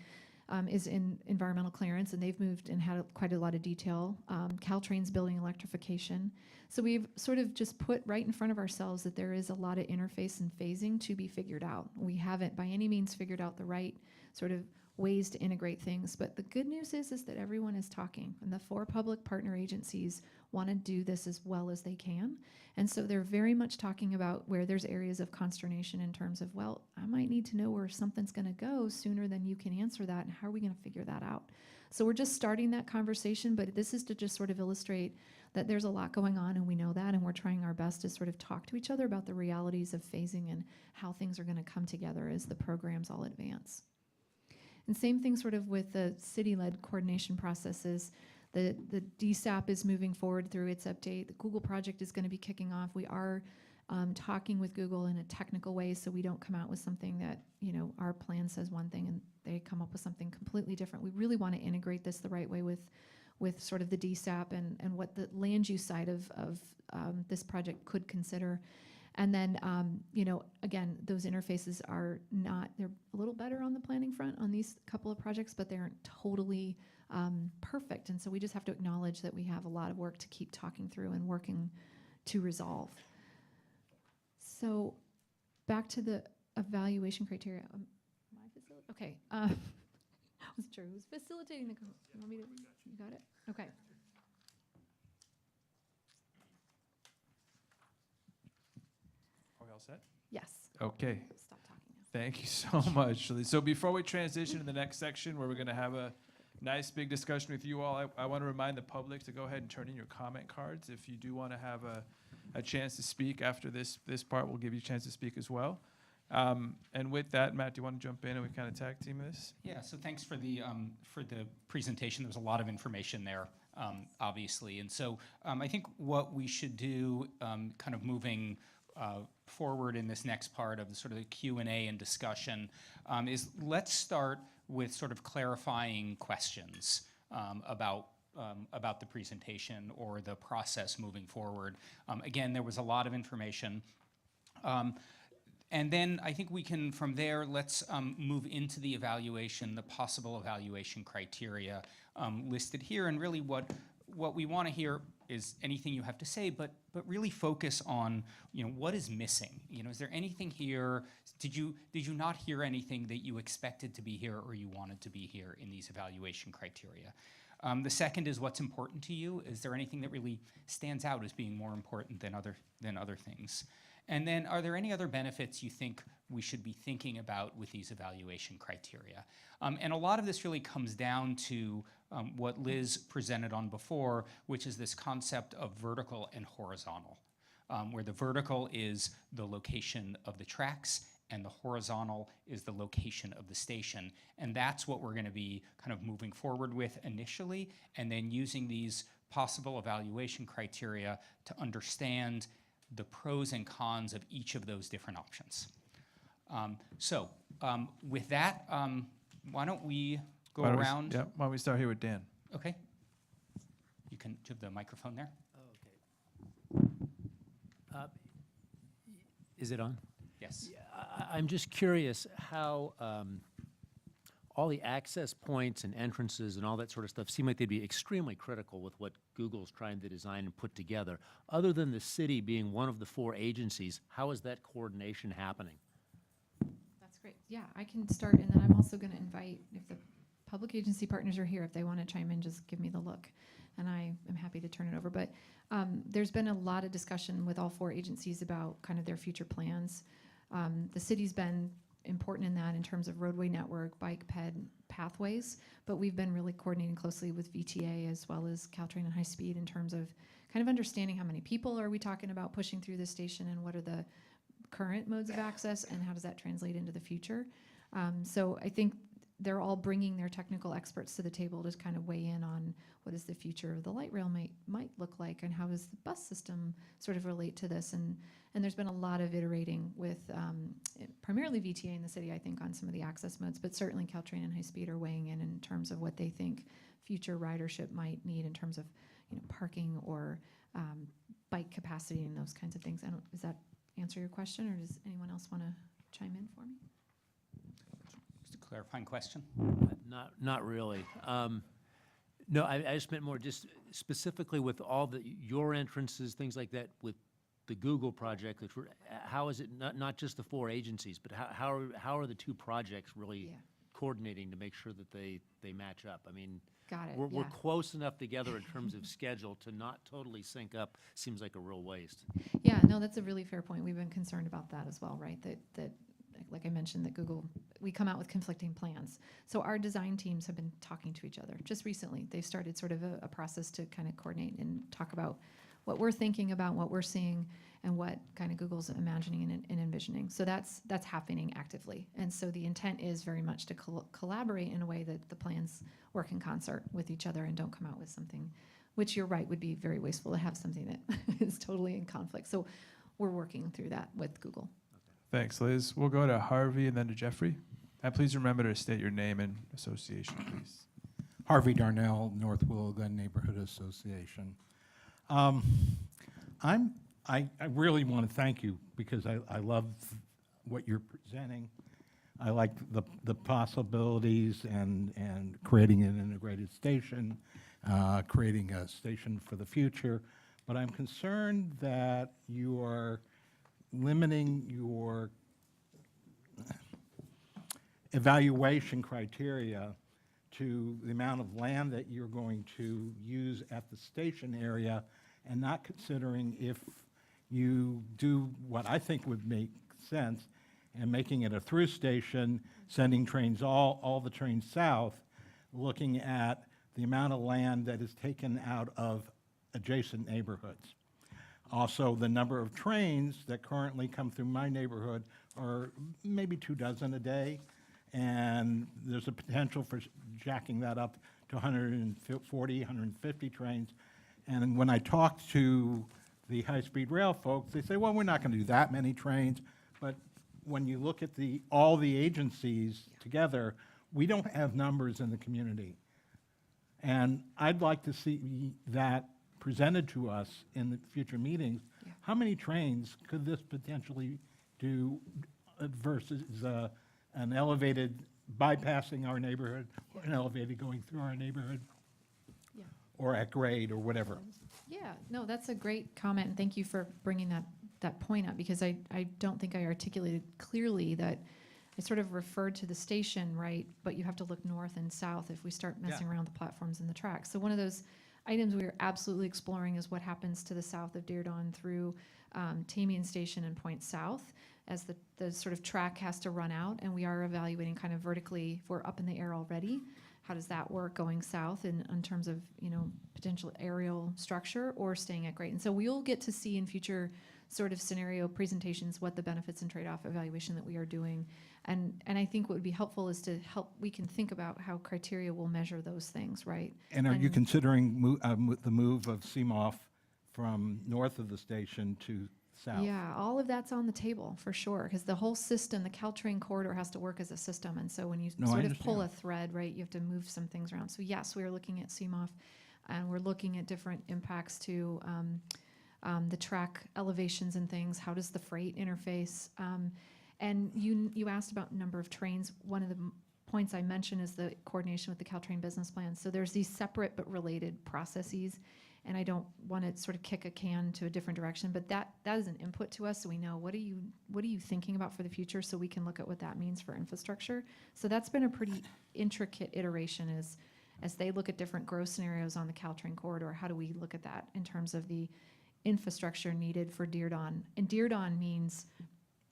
is in environmental clearance, and they've moved and had quite a lot of detail. Caltrain's building electrification. So we've sort of just put right in front of ourselves that there is a lot of interface and phasing to be figured out. We haven't by any means figured out the right sort of ways to integrate things, but the good news is that everyone is talking, and the 4 public partner agencies want to do this as well as they can. And so they're very much talking about where there's areas of consternation in terms of, well, I might need to know where something's going to go sooner than you can answer that, and how are we going to figure that out? So we're just starting that conversation, but this is to just sort of illustrate that there's a lot going on, and we know that, and we're trying our best to sort of talk to each other about the realities of phasing and how things are going to come together as the programs all advance. And same thing sort of with the city-led coordination processes. The DSAP is moving forward through its update. The Google project is going to be kicking off. We are talking with Google in a technical way, so we don't come out with something that, our plan says one thing and they come up with something completely different. We really want to integrate this the right way with sort of the DSAP and what the land use side of this project could consider. And then, again, those interfaces are they're a little better on the planning front on these couple of projects, but they aren't totally perfect. And so we just have to acknowledge that we have a lot of work to keep talking through and working to resolve. So back to the evaluation criteria. Okay. I wasn't sure who's facilitating the, you want me to, you got it? Okay. Are we all set? Yes. Okay. Stop talking now. Thank you so much. So before we transition to the next section where we're going to have a nice big discussion with you all, I want to remind the public to go ahead and turn in your comment cards. If you do want to have a chance to speak after this part, we'll give you a chance to speak as well. And with that, Matt, do you want to jump in and we kind of tag team this? Yeah, so thanks for the presentation. There was a lot of information there, obviously. And so I think what we should do kind of moving forward in this next part of the sort of the Q&A and discussion is let's start with sort of clarifying questions about the presentation or the process moving forward. Again, there was a lot of information. And then I think we can, from there, let's move into the evaluation, the possible evaluation criteria listed here. And really what we want to hear is anything you have to say, but really focus on, what is missing? Is there anything here? Did you not hear anything that you expected to be here or you wanted to be here in these evaluation criteria? The second is what's important to you. Is there anything that really stands out as being more important than other things? And then are there any other benefits you think we should be thinking about with these evaluation criteria? And a lot of this really comes down to what Liz presented on before, which is this concept of vertical and horizontal, where the vertical is the location of the tracks and the horizontal is the location of the station. And that's what we're going to be kind of moving forward with initially, and then using these possible evaluation criteria to understand the pros and cons of each of those different options. With that, why don't we go Why don't we around? Yeah, why don't we start here with Dan? Okay. You can have the microphone there. Is it on? Yes. I'm just curious how all the access points and entrances and all that sort of stuff seem like they'd be extremely critical with what Google's trying to design and put together. Other than the city being one of the 4 agencies, how is that coordination happening? That's great. Yeah, I can start, and then I'm also going to invite, if the public agency partners are here, if they want to chime in, just give me the look, and I am happy to turn it over. But there's been a lot of discussion with all 4 agencies about kind of their future plans. The city's been important in that in terms of roadway network, bike ped pathways, but we've been really coordinating closely with VTA as well as Caltrain and High Speed in terms of kind of understanding how many people are we talking about pushing through the station and what are the current modes of access and how does that translate into the future. So I think they're all bringing their technical experts to the table to kind of weigh in on what is the future of the light rail might look like and how does the bus system sort of relate to this. And there's been a lot of iterating with primarily VTA in the city, I think, on some of the access modes, but certainly Caltrain and High Speed are weighing in terms of what they think future ridership might need in terms of parking or bike capacity and those kinds of things. Does that answer your question, or does anyone else want to chime in for me? Just a clarifying question. Not really. No, I just meant more just specifically with all your entrances, things like that, with the Google project. How is it not just the 4 agencies, but how are the 2 projects really coordinating to make sure that they match up? I mean, Got it. we're close enough together in terms of schedule to not totally sync up. Seems like a real waste. Yeah, no, that's a really fair point. We've been concerned about that as well, right? That like I mentioned, that Google, we come out with conflicting plans. So our design teams have been talking to each other. Just recently, they started sort of a process to kind of coordinate and talk about what we're thinking about, what we're seeing, and what kind of Google's imagining and envisioning. So that's happening actively. And so the intent is very much to collaborate in a way that the plans work in concert with each other and don't come out with something, which you're right, would be very wasteful to have something that is totally in conflict. So we're working through that with Google. Thanks, Liz. We'll go to Harvey and then to Jeffrey. And please remember to state your name and association, please. Harvey Darnell, North Willow Glen Neighborhood Association. I really want to thank you because I love what you're presenting. I like the possibilities and creating an integrated station, creating a station for the future. But I'm concerned that you are limiting your evaluation criteria to the amount of land that you're going to use at the station area and not considering if you do what I think would make sense and making it a through station, sending trains, all the trains south, looking at the amount of land that is taken out of adjacent neighborhoods. Also, the number of trains that currently come through my neighborhood are maybe 24 a day, and there's a potential for jacking that up to 140, 150 trains. And when I talk to the high-speed rail folks, they say, well, we're not going to do that many trains. But when you look at all the agencies together, we don't have numbers in the community. And I'd like to see that presented to us in the future meetings. Yeah. How many trains could this potentially do versus an elevated bypassing our neighborhood or an elevated going through our neighborhood? Yeah. Or at grade or whatever? Yeah, no, that's a great comment, and thank you for bringing that point up, because I don't think I articulated clearly that I sort of referred to the station, right, but you have to look north and south if we start messing around the platforms and the tracks. So one of those items we are absolutely exploring is what happens to the south of Diridon through Tamian Station and Point South as the sort of track has to run out, and we are evaluating kind of vertically, if we're up in the air already, how does that work going south in terms of, potential aerial structure or staying at grade? And so we'll get to see in future sort of scenario presentations what the benefits and trade-off evaluation that we are doing. And I think what would be helpful is we can think about how criteria will measure those things, right? And are you considering the move of CMOF from north of the station to south. Yeah, all of that's on the table for sure, because the whole system, the Caltrain corridor has to work as a system. And so when you No, I sort of pull a understand. thread, right, you have to move some things around. So yes, we are looking at CMOF, and we're looking at different impacts to the track elevations and things. How does the freight interface? And you asked about number of trains. One of the points I mentioned is the coordination with the Caltrain business plan. So there's these separate but related processes, and I don't want to sort of kick a can to a different direction, but that is an input to us, so we know what are you thinking about for the future, so we can look at what that means for infrastructure. So that's been a pretty intricate iteration as they look at different growth scenarios on the Caltrain corridor. How do we look at that in terms of the infrastructure needed for Diridon? And Diridon means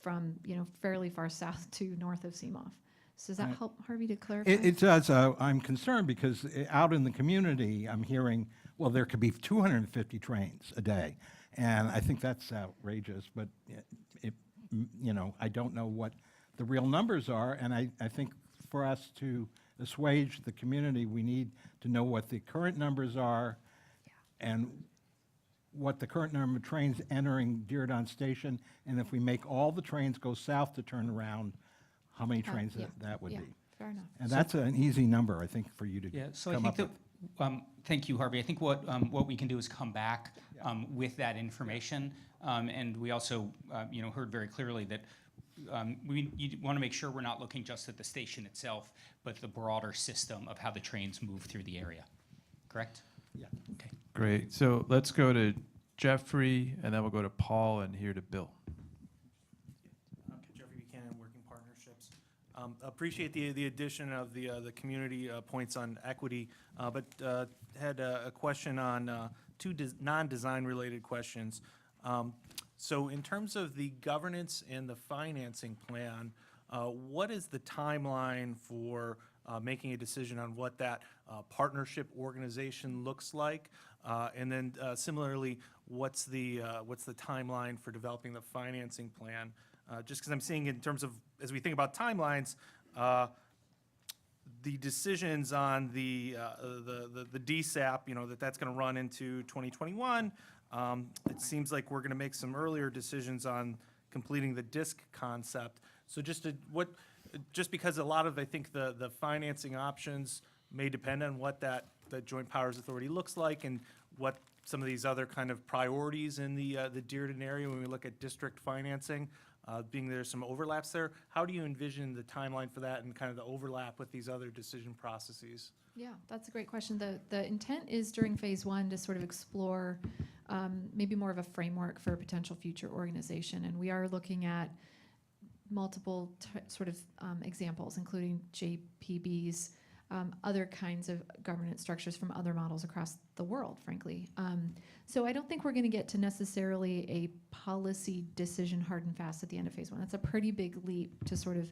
from fairly far south to north of CMOF. So does that help, Harvey, to clarify? It does. I'm concerned because out in the community, I'm hearing, well, there could be 250 trains a day. And I think that's outrageous, but I don't know what the real numbers are. And I think for us to assuage the community, we need to know what the current numbers are and what the current number of trains entering Diridon Station. And if we make all the trains go south to turn around, how many trains that would be. Fair enough. And that's an easy number, I think, for you to So I come think up that, with. thank you, Harvey. I think what we can do is come back with that information. And we also, heard very clearly that you want to make sure we're not looking just at the station itself, but the broader system of how the trains move through the area. Correct? Yeah. Okay. Great. So let's go to Jeffrey, and then we'll go to Paul, and here to Bill. Jeffrey Buchanan, Working Partnerships. Appreciate the addition of the community points on equity, but had a question on two non-design related questions. So in terms of the governance and the financing plan, what is the timeline for making a decision on what that partnership organization looks like? And then similarly, what's the timeline for developing the financing plan? Just because I'm seeing in terms of, as we think about timelines, the decisions on the DSAP, that's going to run into 2021. It seems like we're going to make some earlier decisions on completing the DISC concept. So just because a lot of, I think, the financing options may depend on what that Joint Powers Authority looks like and what some of these other kind of priorities in the Diridon area when we look at district financing, being there's some overlaps there. How do you envision the timeline for that and kind of the overlap with these other decision processes? Yeah, that's a great question. The intent is during phase one to sort of explore maybe more of a framework for a potential future organization. And we are looking at multiple sort of examples, including JPBs, other kinds of governance structures from other models across the world, frankly. So I don't think we're going to get to necessarily a policy decision hard and fast at the end of phase one. That's a pretty big leap to sort of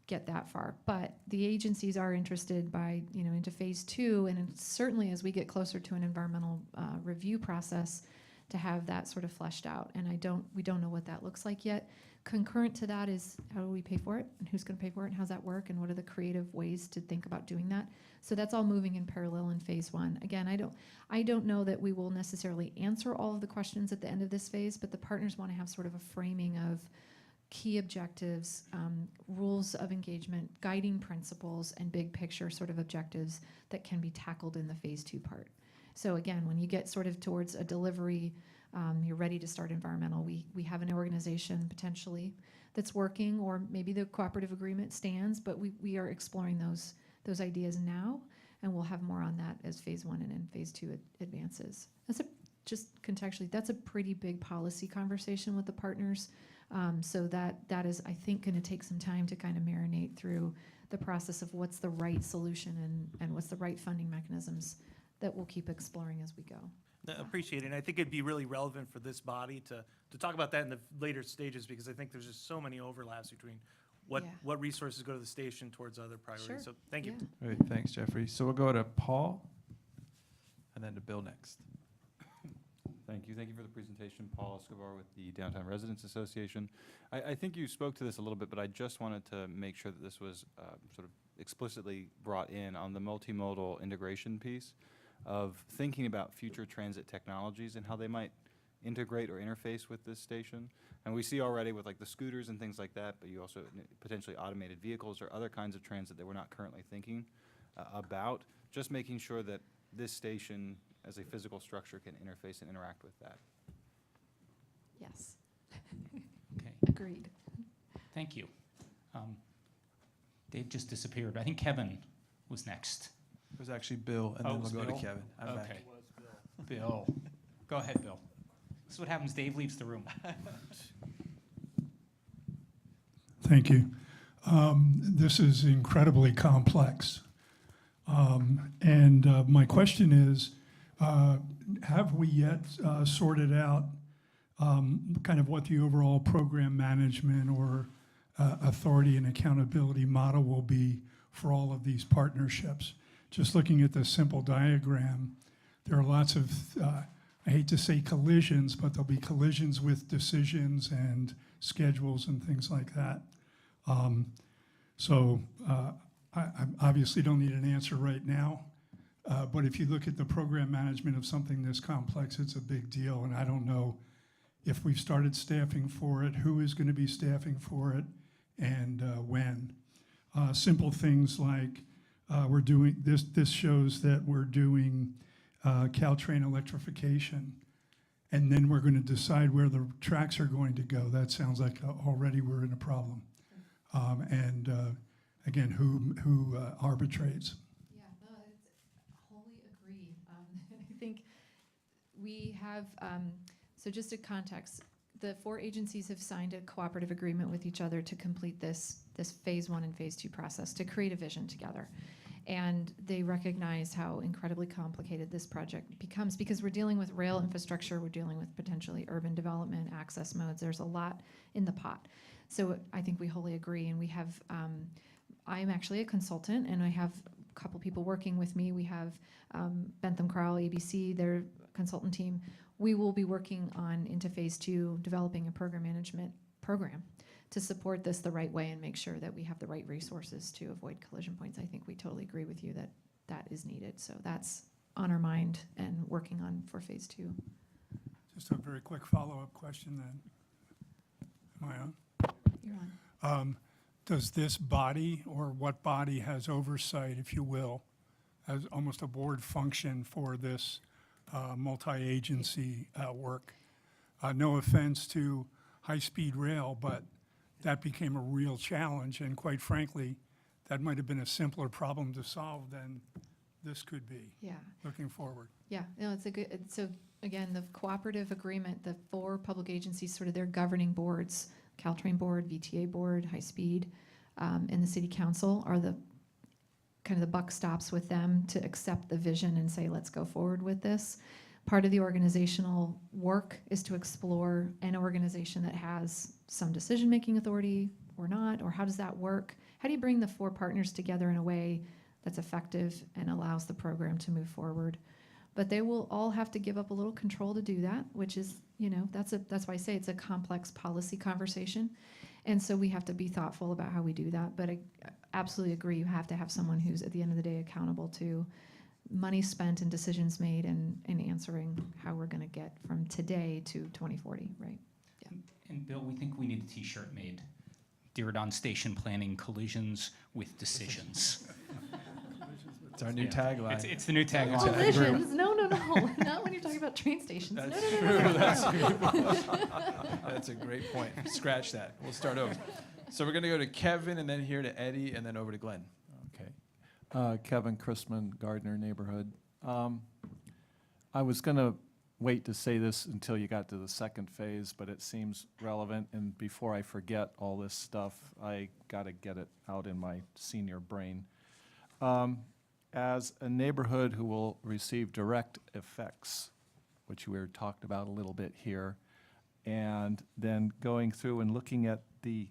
get that far. But the agencies are interested by, into phase two, and certainly as we get closer to an environmental review process, to have that sort of fleshed out. And we don't know what that looks like yet. Concurrent to that is how do we pay for it, and who's going to pay for it, and how's that work, and what are the creative ways to think about doing that. So that's all moving in parallel in phase one. Again, I don't know that we will necessarily answer all of the questions at the end of this phase, but the partners want to have sort of a framing of key objectives, rules of engagement, guiding principles, and big picture sort of objectives that can be tackled in the phase two part. So again, when you get sort of towards a delivery, you're ready to start environmental, we have an organization potentially that's working, or maybe the cooperative agreement stands, but we are exploring those ideas now, and we'll have more on that as phase one and then phase two advances. Just contextually, that's a pretty big policy conversation with the partners. So that is, I think, going to take some time to kind of marinate through the process of what's the right solution and what's the right funding mechanisms that we'll keep exploring as we go. Appreciate it. And I think it'd be really relevant for this body to talk about that in the later stages, because I think there's just so many overlaps between what resources go to the station towards other priorities. Sure. So thank you. All right, thanks, Jeffrey. So we'll go to Paul, and then to Bill next. Thank you. Thank you for the presentation. Paul Escobar with the Downtown Residents Association. I think you spoke to this a little bit, but I just wanted to make sure that this was sort of explicitly brought in on the multimodal integration piece of thinking about future transit technologies and how they might integrate or interface with this station. And we see already with like the scooters and things like that, but you also potentially automated vehicles or other kinds of transit that we're not currently thinking about, just making sure that this station as a physical structure can interface and interact with that. Yes. Okay, Agreed. thank you. Dave just disappeared. I think Kevin was next. It was actually Bill, and Oh, then it was we'll go Bill? to Kevin. I'm back. Okay. Bill. Go ahead, Bill. This is what happens. Dave leaves the room. Thank you. This is incredibly complex. And my question is, have we yet sorted out kind of what the overall program management or authority and accountability model will be for all of these partnerships? Just looking at this simple diagram, there are lots of, I hate to say collisions, but there'll be collisions with decisions and schedules and things like that. I obviously don't need an answer right now, but if you look at the program management of something this complex, it's a big deal, and I don't know if we've started staffing for it, who is going to be staffing for it, and when. Simple things like we're doing, this shows that we're doing Caltrain electrification, and then we're going to decide where the tracks are going to go. That sounds like already we're in a problem. Again, who arbitrates? Yeah, no, it's wholly agree. I think we have, so just a context, the 4 agencies have signed a cooperative agreement with each other to complete this phase 1 and phase 2 process, to create a vision together. And they recognize how incredibly complicated this project becomes because we're dealing with rail infrastructure, we're dealing with potentially urban development, access modes. There's a lot in the pot. So I think we wholly agree, and we have, I'm actually a consultant, and I have a couple people working with me. We have Bentham Crowell, ABC, their consultant team. We will be working on, into phase 2, developing a program management program to support this the right way and make sure that we have the right resources to avoid collision points. I think we totally agree with you that that is needed. So that's on our mind and working on for phase 2. Just a very quick follow-up question then. Am I on? You're on. Does this body, or what body has oversight, if you will, as almost a board function for this multi-agency work? No offense to high-speed rail, but that became a real challenge, and quite frankly, that might have been a simpler problem to solve than this could be. Yeah. Looking forward. Yeah, no, it's a good, so again, the cooperative agreement, the 4 public agencies, sort of their governing boards, Caltrain board, VTA board, high speed, and the city council are the kind of the buck stops with them to accept the vision and say, let's go forward with this. Part of the organizational work is to explore an organization that has some decision-making authority or not, or how does that work? How do you bring the 4 partners together in a way that's effective and allows the program to move forward? But they will all have to give up a little control to do that, which is, that's why I say it's a complex policy conversation. And so we have to be thoughtful about how we do that. But I absolutely agree, you have to have someone who's at the end of the day accountable to money spent and decisions made and answering how we're going to get from today to 2040, right? Yeah. And Bill, we think we need a t-shirt made. Diridon Station Planning Collisions with Decisions. It's our new tagline. It's the new tagline. Collisions? No. Not when you're talking about train stations. That's no. true. That's a good point. That's a great point. Scratch that. We'll start over. So we're going to go to Kevin, and then here to Eddie, and then over to Glenn. Okay. Kevin Chrisman, Gardner Neighborhood. I was going to wait to say this until you got to the second phase, but it seems relevant. And before I forget all this stuff, I got to get it out in my senior brain. As a neighborhood who will receive direct effects, which we were talked about a little bit here, and then going through and looking at the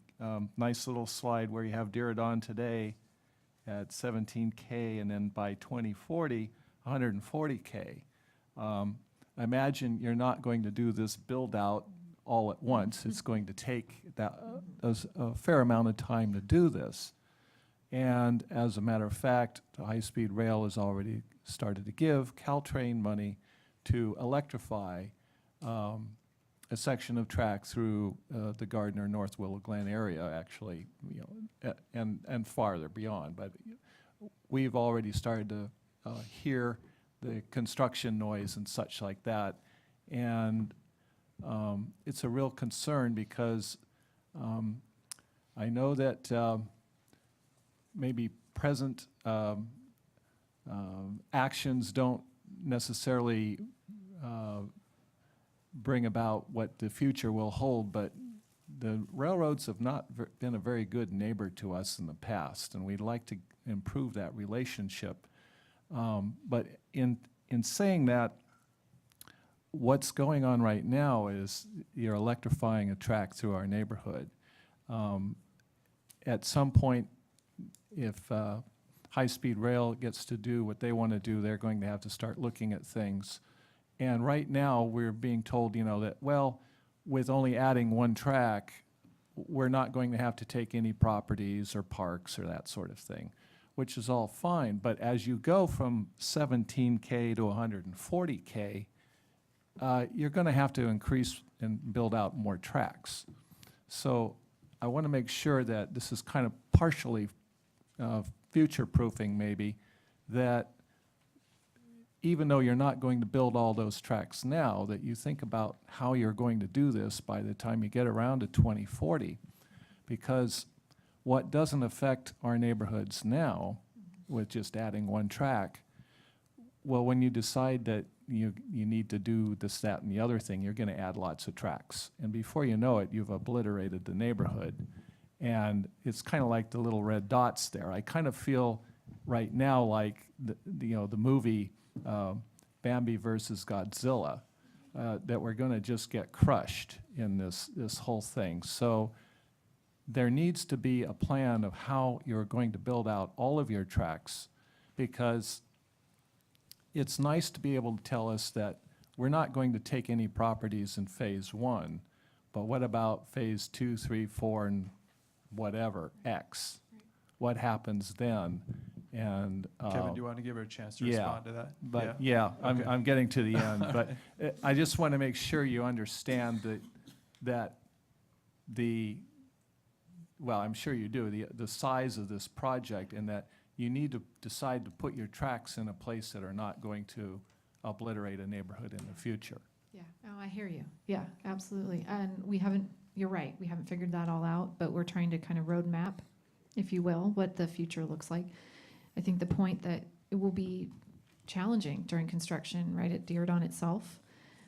nice little slide where you have Diridon today at 17K, and then by 2040, 140K. I imagine you're not going to do this build out all at once. It's going to take a fair amount of time to do this. And as a matter of fact, the high-speed rail has already started to give Caltrain money to electrify a section of track through the Gardner North Willow Glen area, actually, and farther beyond. But we've already started to hear the construction noise and such like that, and it's a real concern because I know that maybe present actions don't necessarily bring about what the future will hold, but the railroads have not been a very good neighbor to us in the past, and we'd like to improve that relationship. But in saying that, what's going on right now is you're electrifying a track through our neighborhood. At some point, if high-speed rail gets to do what they want to do, they're going to have to start looking at things. And right now, we're being told, that, well, with only adding one track, we're not going to have to take any properties or parks or that sort of thing, which is all fine. But as you go from 17K to 140K, you're going to have to increase and build out more tracks. So I want to make sure that this is kind of partially future-proofing, maybe, that even though you're not going to build all those tracks now, that you think about how you're going to do this by the time you get around to 2040. Because what doesn't affect our neighborhoods now, with just adding one track, well, when you decide that you need to do this, that, and the other thing, you're going to add lots of tracks. And before you know it, you've obliterated the neighborhood. And it's kind of like the little red dots there. I kind of feel right now like the movie Bambi versus Godzilla, that we're going to just get crushed in this whole thing. So there needs to be a plan of how you're going to build out all of your tracks, because it's nice to be able to tell us that we're not going to take any properties in phase 1, but what about phase 2, 3, 4, and whatever, X? What happens then? And Kevin, do you want to give her a chance to respond to that? But Okay. I'm getting to the end. But I just want to make sure you understand that well, I'm sure you do, the size of this project, and that you need to decide to put your tracks in a place that are not going to obliterate a neighborhood in the future. Yeah, oh, I hear you. Yeah, absolutely. And you're right, we haven't figured that all out, but we're trying to kind of roadmap, if you will, what the future looks like. I think the point that it will be challenging during construction, right, at Diridon itself,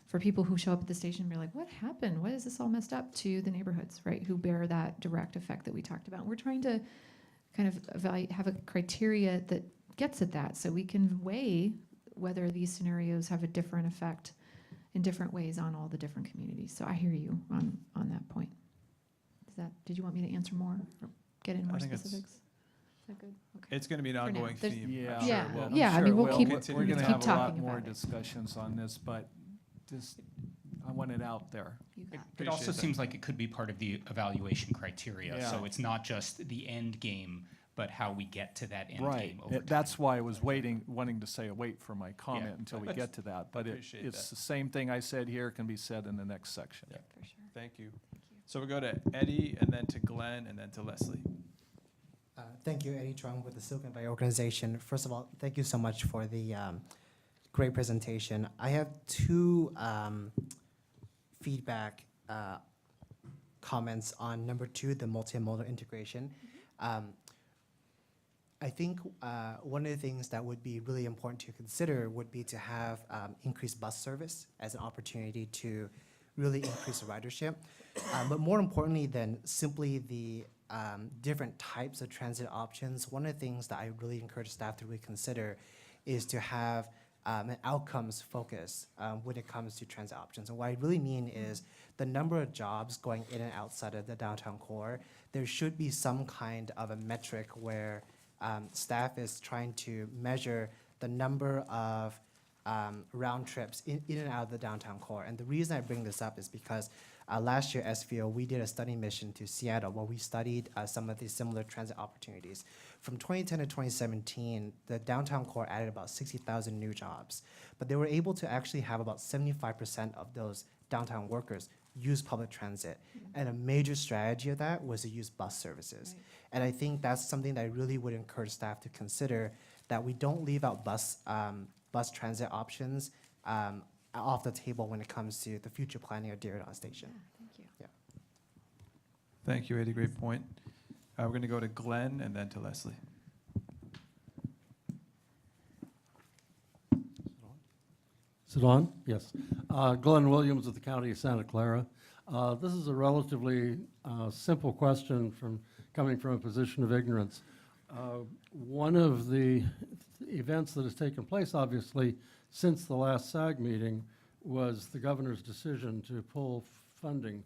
for people who show up at the station and be like, what happened? Why is this all messed up? To the neighborhoods, right, who bear that direct effect that we talked about. We're trying to kind of have a criteria that gets at that, so we can weigh whether these scenarios have a different effect in different ways on all the different communities. So I hear you on that point. Did you want me to answer more or get in more specifics? Is that good? Okay. It's going to be an For now. ongoing There's- theme. Yeah, I'm sure it will. Yeah, I mean, we'll keep We're going to keep have a lot talking more about it. discussions on this, but just, I want it out there. You got It also seems like it could be part of the evaluation criteria. Yeah. So it's not just the end game, but how we get to that end Right. game over time. That's why I was wanting to say, wait for my comment until we But get to that. But appreciate it's that. the same thing I said here can be said in the next section. Yeah. For sure. Thank you. So we'll go to Eddie, and then to Glenn, and then to Leslie. Thank you, Eddie Trung with the Silicon Valley organization. First of all, thank you so much for the great presentation. I have two feedback comments on number 2, the multi-modal integration. I think one of the things that would be really important to consider would be to have increased bus service as an opportunity to really increase ridership. But more importantly than simply the different types of transit options, one of the things that I really encourage staff to really consider is to have an outcomes focus when it comes to transit options. And what I really mean is the number of jobs going in and outside of the downtown core, there should be some kind of a metric where staff is trying to measure the number of round trips in and out of the downtown core. And the reason I bring this up is because last year, SVO, we did a study mission to Seattle where we studied some of these similar transit opportunities. From 2010 to 2017, the downtown core added about 60,000 new jobs, but they were able to actually have about 75% of those downtown workers use public transit. And a major strategy of that was to use bus services. And I think that's something that I really would encourage staff to consider, that we don't leave out bus transit options off the table when it comes to the future planning of Diridon Station. Thank you. Yeah. Thank you, Eddie. Great point. We're going to go to Glenn and then to Leslie. Is it on? Yes. Glenn Williams with the County of Santa Clara. This is a relatively simple question coming from a position of ignorance. One of the events that has taken place, obviously, since the last SAAG meeting was the governor's decision to pull funding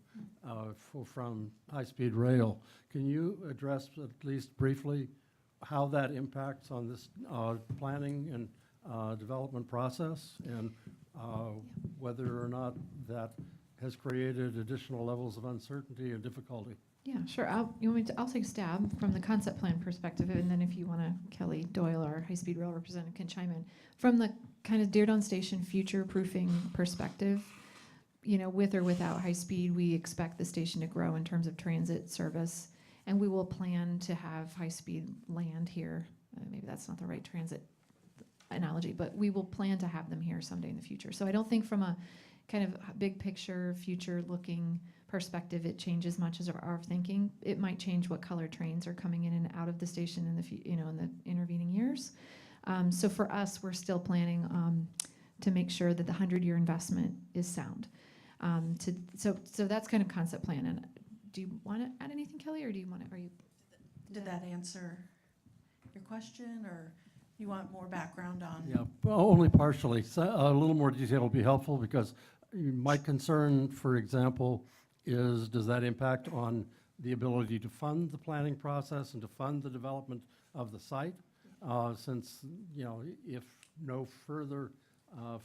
from high-speed rail. Can you address, at least briefly, how that impacts on this planning and development process, and whether or not that has created additional levels of uncertainty and difficulty? Yeah, sure. I'll take a stab from the concept plan perspective, and then if you want to, Kelly Doyle, our high-speed rail representative, can chime in. From the kind of Diridon Station future-proofing perspective, with or without high speed, we expect the station to grow in terms of transit service, and we will plan to have high-speed land here. Maybe that's not the right transit analogy, but we will plan to have them here someday in the future. So I don't think from a kind of big picture, future-looking perspective, it changes much as our thinking. It might change what color trains are coming in and out of the station in the in the intervening years. So for us, we're still planning to make sure that the 100-year investment is sound. So that's kind of concept plan. And do you want to add anything, Kelly, or do you want to? Did that answer your question, or you want more background on? Yeah, well, only partially. So, a little more detail will be helpful, because my concern, for example, is does that impact on the ability to fund the planning process and to fund the development of the site? Since, if no further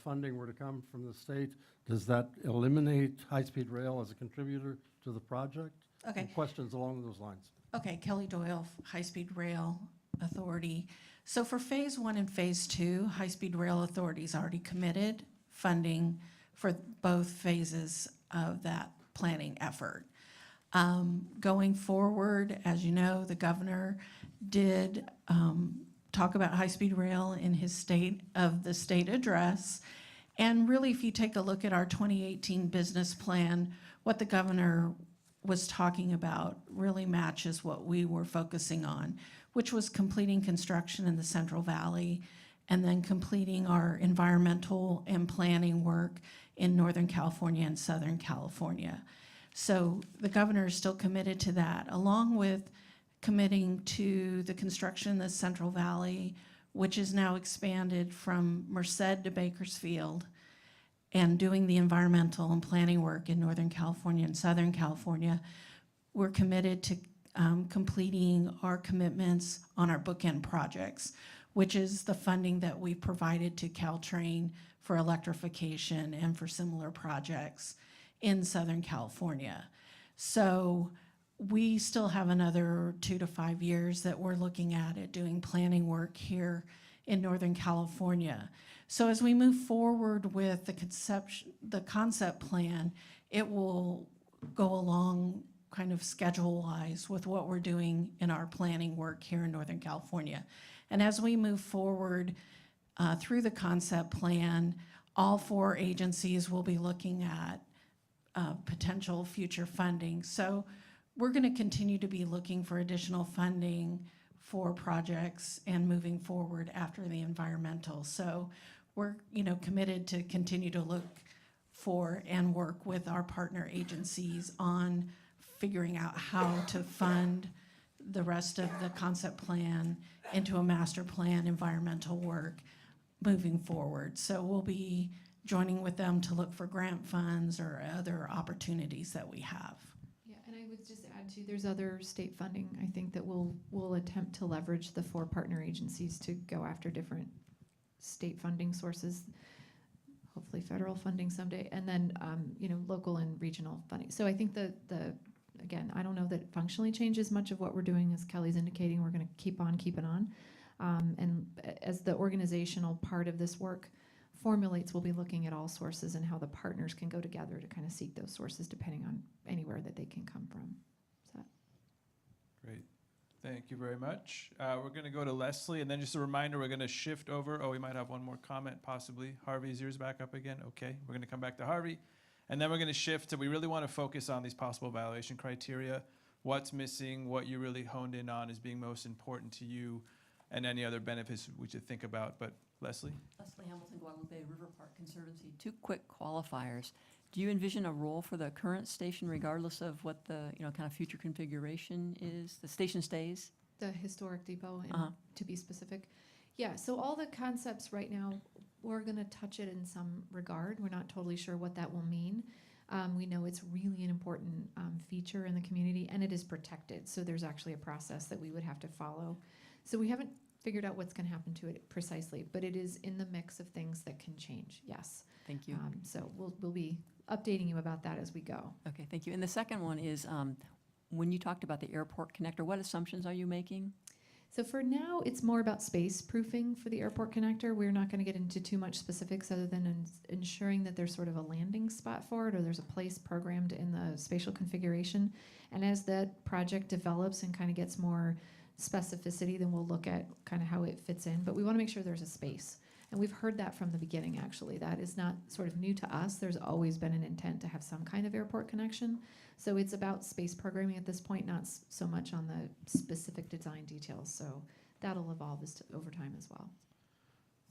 funding were to come from the state, does that eliminate high-speed rail as a contributor to the project? Okay. And questions along those lines. Okay, Kelly Doyle, High Speed Rail Authority. So for phase 1 and phase 2, High Speed Rail Authority's already committed funding for both phases of that planning effort. Going forward, as you know, the governor did talk about high-speed rail in his state address. And really, if you take a look at our 2018 business plan, what the governor was talking about really matches what we were focusing on, which was completing construction in the Central Valley and then completing our environmental and planning work in Northern California and Southern California. So the governor is still committed to that, along with committing to the construction in the Central Valley, which is now expanded from Merced to Bakersfield, and doing the environmental and planning work in Northern California and Southern California. We're committed to completing our commitments on our bookend projects, which is the funding that we provided to Caltrain for electrification and for similar projects in Southern California. So we still have another 2 to 5 years that we're looking at doing planning work here in Northern California. So as we move forward with the concept plan, it will go along kind of schedule-wise with what we're doing in our planning work here in Northern California. And as we move forward through the concept plan, all 4 agencies will be looking at potential future funding. So we're going to continue to be looking for additional funding for projects and moving forward after the environmental. So we're committed to continue to look for and work with our partner agencies on figuring out how to fund the rest of the concept plan into a master plan environmental work moving forward. So we'll be joining with them to look for grant funds or other opportunities that we have. Yeah, and I would just add too, there's other state funding, I think, that we'll attempt to leverage the 4 partner agencies to go after different state funding sources, hopefully federal funding someday, and then local and regional funding. So I think again, I don't know that it functionally changes much of what we're doing. As Kelly's indicating, we're going to keep on keeping on. And as the organizational part of this work formulates, we'll be looking at all sources and how the partners can go together to kind of seek those sources depending on anywhere that they can come from. So. Great. Thank you very much. We're going to go to Leslie, and then just a reminder, we're going to shift over. Oh, we might have one more comment, possibly. Harvey, is yours back up again? Okay, we're going to come back to Harvey. And then we're going to shift to, we really want to focus on these possible evaluation criteria. What's missing, what you really honed in on is being most important to you, and any other benefits we should think about. But Leslie? Leslie Hamilton, Guadalupe River Park Conservancy. 2 quick qualifiers. Do you envision a role for the current station regardless of what the kind of future configuration is? The station stays? The historic depot, to be specific. Yeah, so all the concepts right now, we're going to touch it in some regard. We're not totally sure what that will mean. We know it's really an important feature in the community, and it is protected. So there's actually a process that we would have to follow. So we haven't figured out what's going to happen to it precisely, but it is in the mix of things that can change, yes. Thank you. So we'll be updating you about that as we go. Okay, thank you. And the second one is, when you talked about the airport connector, what assumptions are you making? So for now, it's more about space proofing for the airport connector. We're not going to get into too much specifics other than ensuring that there's sort of a landing spot for it, or there's a place programmed in the spatial configuration. And as that project develops and kind of gets more specificity, then we'll look at kind of how it fits in. But we want to make sure there's a space. And we've heard that from the beginning, actually. That is not sort of new to us. There's always been an intent to have some kind of airport connection. So it's about space programming at this point, not so much on the specific design details. So that'll evolve over time as well.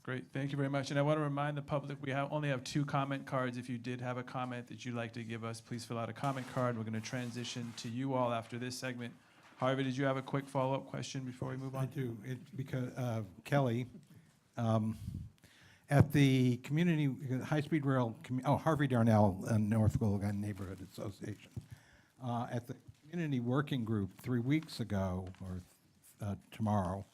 Great, thank you very much. And I want to remind the public, we only have 2 comment cards. If you did have a comment that you'd like to give us, please fill out a comment card. We're going to transition to you all after this segment. Harvey, did you have a quick follow-up question before we move on? I do. Because Kelly, at the community high-speed rail, Harvey Darnell North Willigan Neighborhood Association, at the community working group 3 weeks ago, or tomorrow,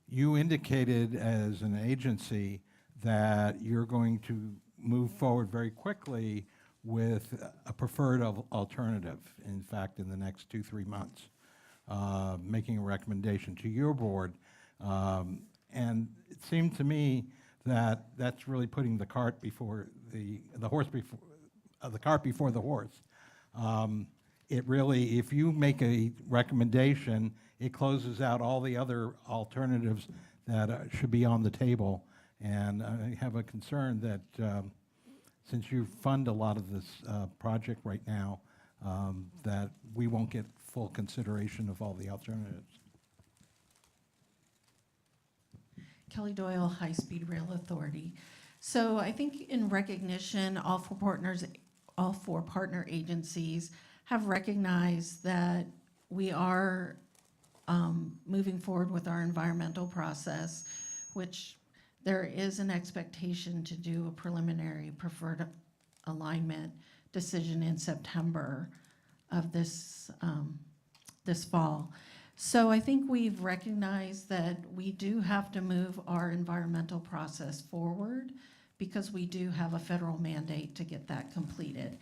you indicated as an agency that you're going to move forward very quickly with a preferred alternative, in fact, in the next 2-3 months, making a recommendation to your board. And it seemed to me that that's really putting the cart before the horse before the cart before the horse. It really, if you make a recommendation, it closes out all the other alternatives that should be on the table. And I have a concern that since you fund a lot of this project right now, that we won't get full consideration of all the alternatives. Kelly Doyle, High Speed Rail Authority. So I think in recognition, all 4 partner agencies have recognized that we are moving forward with our environmental process, which there is an expectation to do a preliminary preferred alignment decision in September of this fall. So I think we've recognized that we do have to move our environmental process forward because we do have a federal mandate to get that completed.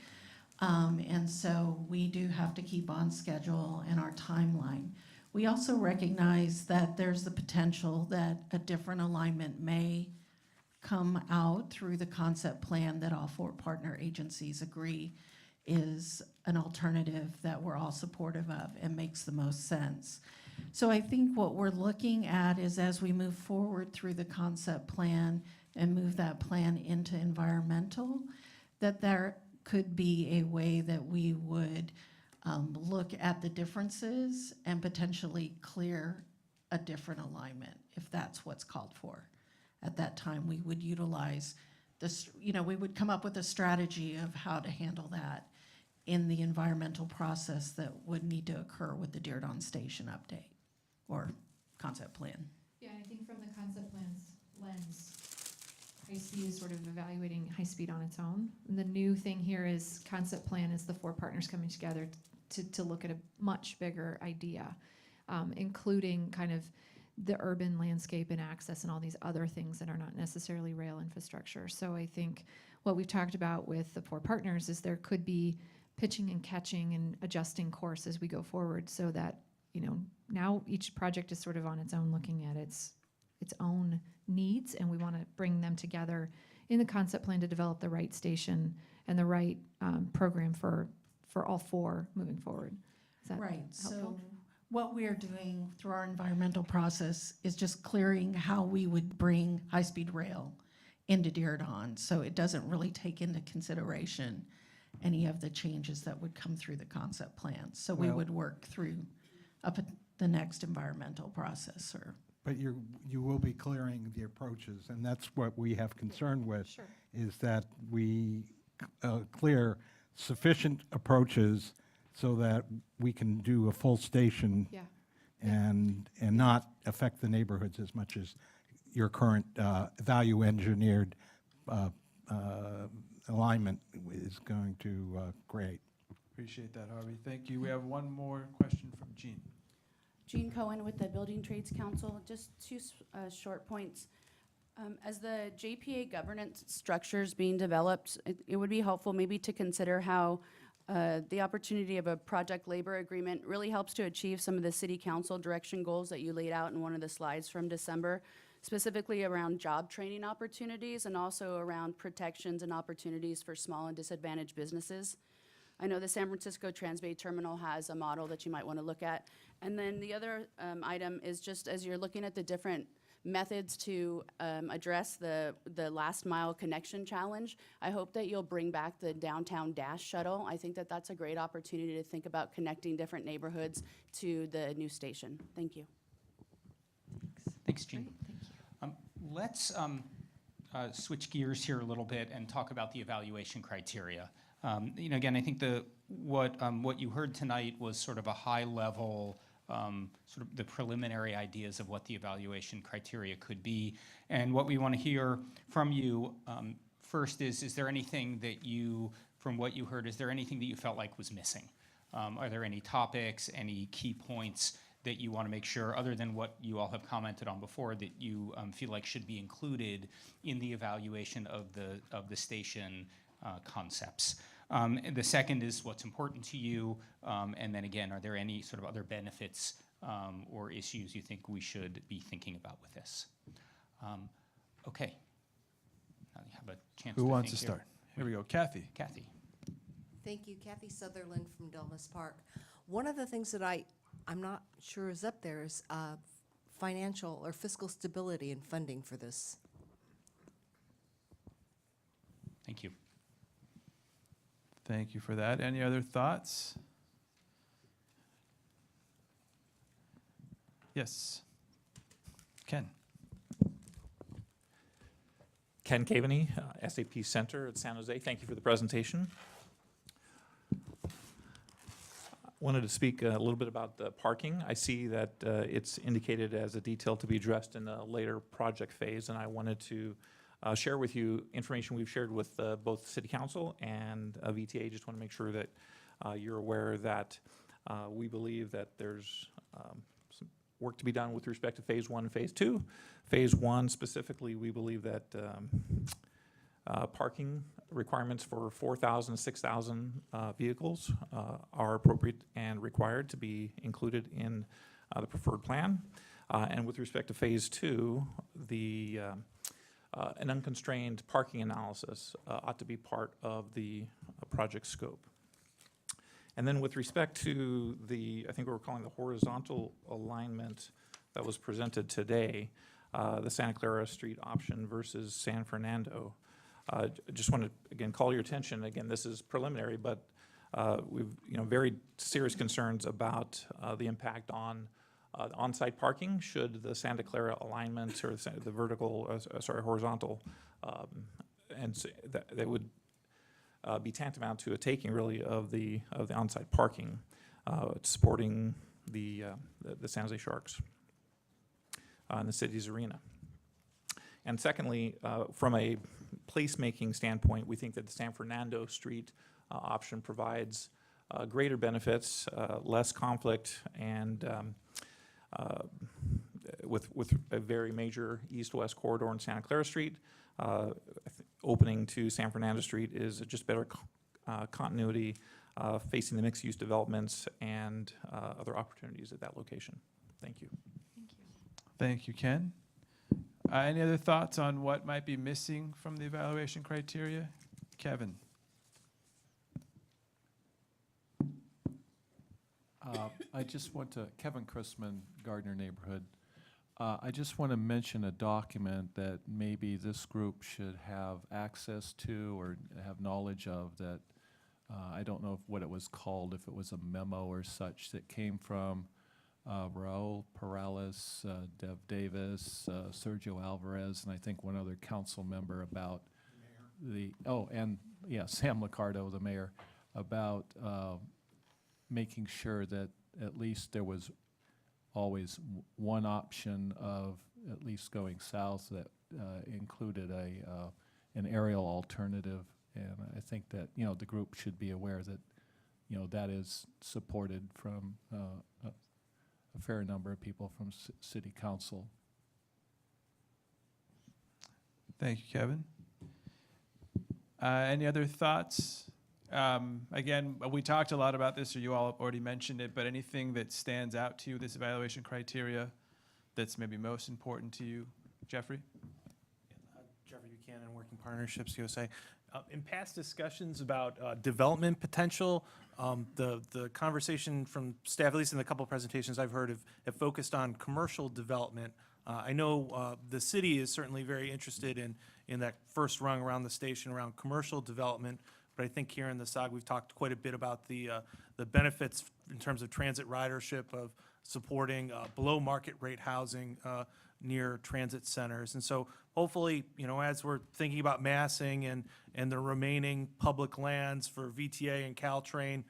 And so we do have to keep on schedule and our timeline. We also recognize that there's the potential that a different alignment may come out through the concept plan that all 4 partner agencies agree is an alternative that we're all supportive of and makes the most sense. So I think what we're looking at is as we move forward through the concept plan and move that plan into environmental, that there could be a way that we would look at the differences and potentially clear a different alignment if that's what's called for. At that time, we would utilize this, we would come up with a strategy of how to handle that in the environmental process that would need to occur with the Diridon station update or concept plan. Yeah, I think from the concept plan's lens, high speed is sort of evaluating high speed on its own. And the new thing here is concept plan is the 4 partners coming together to look at a much bigger idea, including kind of the urban landscape and access and all these other things that are not necessarily rail infrastructure. So I think what we've talked about with the 4 partners is there could be pitching and catching and adjusting course as we go forward so that, now each project is sort of on its own looking at its own needs, and we want to bring them together in the concept plan to develop the right station and the right program for all four moving forward. Is that Right, helpful? so what we are doing through our environmental process is just clearing how we would bring high-speed rail into Diridon. So it doesn't really take into consideration any of the changes that would come through the concept plan. So we Well- would work through up at the next environmental process or. But you will be clearing the approaches, and that's what we have concern with. Sure. Is that we clear sufficient approaches so that we can do a full station Yeah. and not affect the neighborhoods as much as your current value engineered alignment is going to create. Appreciate that, Harvey. Thank you. We have one more question from Jean. Jean Cohen with the Building Trades Council. Just two short points. As the JPA governance structure is being developed, it would be helpful maybe to consider how the opportunity of a project labor agreement really helps to achieve some of the city council direction goals that you laid out in one of the slides from December, specifically around job training opportunities and also around protections and opportunities for small and disadvantaged businesses. I know the San Francisco Transbay Terminal has a model that you might want to look at. And then the other item is just as you're looking at the different methods to address the last mile connection challenge, I hope that you'll bring back the downtown dash shuttle. I think that that's a great opportunity to think about connecting different neighborhoods to the new station. Thank you. Thanks, Jean. Let's switch gears here a little bit and talk about the evaluation criteria. Again, I think what you heard tonight was sort of a high level, sort of the preliminary ideas of what the evaluation criteria could be. And what we want to hear from you first is there anything that from what you heard, is there anything that you felt like was missing? Are there any topics, any key points that you want to make sure, other than what you all have commented on before, that you feel like should be included in the evaluation of the station concepts? The second is what's important to you, and then again, are there any sort of other benefits or issues you think we should be thinking about with this? Okay. Now you have a chance. Who wants to think start? Here we go. Kathy. Kathy. Thank you. Kathy Sutherland from Delmas Park. One of the things that I'm not sure is up there is financial or fiscal stability and funding for this. Thank you. Thank you for that. Any other thoughts? Yes. Ken. Ken Caveney, SAP Center at San Jose. Thank you for the presentation. Wanted to speak a little bit about the parking. I see that it's indicated as a detail to be addressed in a later project phase, and I wanted to share with you information we've shared with both City Council and VTA. Just want to make sure that you're aware that we believe that there's some work to be done with respect to Phase 1 and Phase 2. Phase 1 specifically, we believe that parking requirements for 4,000 to 6,000 vehicles are appropriate and required to be included in the preferred plan. And with respect to Phase 2, an unconstrained parking analysis ought to be part of the project scope. And then with respect to I think what we're calling the horizontal alignment that was presented today, the Santa Clara Street option versus San Fernando. Just want to, again, call your attention. Again, this is preliminary, but we've very serious concerns about the impact on on-site parking should the Santa Clara alignment or the horizontal, and that would be tantamount to a taking really of the on-site parking, supporting the San Jose Sharks in the city's arena. And secondly, from a placemaking standpoint, we think that the San Fernando Street option provides greater benefits, less conflict, and with a very major east-west corridor in Santa Clara Street. Opening to San Fernando Street is just better continuity facing the mixed-use developments and other opportunities at that location. Thank you. Thank you, Ken. Any other thoughts on what might be missing from the evaluation criteria? Kevin? I just want to, Kevin Chrisman, Gardner Neighborhood. I just want to mention a document that maybe this group should have access to or have knowledge of that, I don't know what it was called, if it was a memo or such, that came from Raul Perales, Dev Davis, Sergio Alvarez, and I think one other council member about Sam Liccardo, the mayor, about making sure that at least there was always one option of at least going south that included an aerial alternative. And I think that, the group should be aware that, that is supported from a fair number of people from city council. Thank you, Kevin. Any other thoughts? Again, we talked a lot about this, or you all already mentioned it, but anything that stands out to you, this evaluation criteria, that's maybe most important to you? Jeffrey? Jeffrey Buchanan, Working Partnerships USA. In past discussions about development potential, the conversation from staff, at least in the couple of presentations I've heard, have focused on commercial development. I know the city is certainly very interested in that first rung around the station around commercial development, but I think here in the SAAG we've talked quite a bit about the benefits in terms of transit ridership, of supporting below market rate housing near transit centers. And so hopefully, as we're thinking about massing and the remaining public lands for VTA and Caltrain,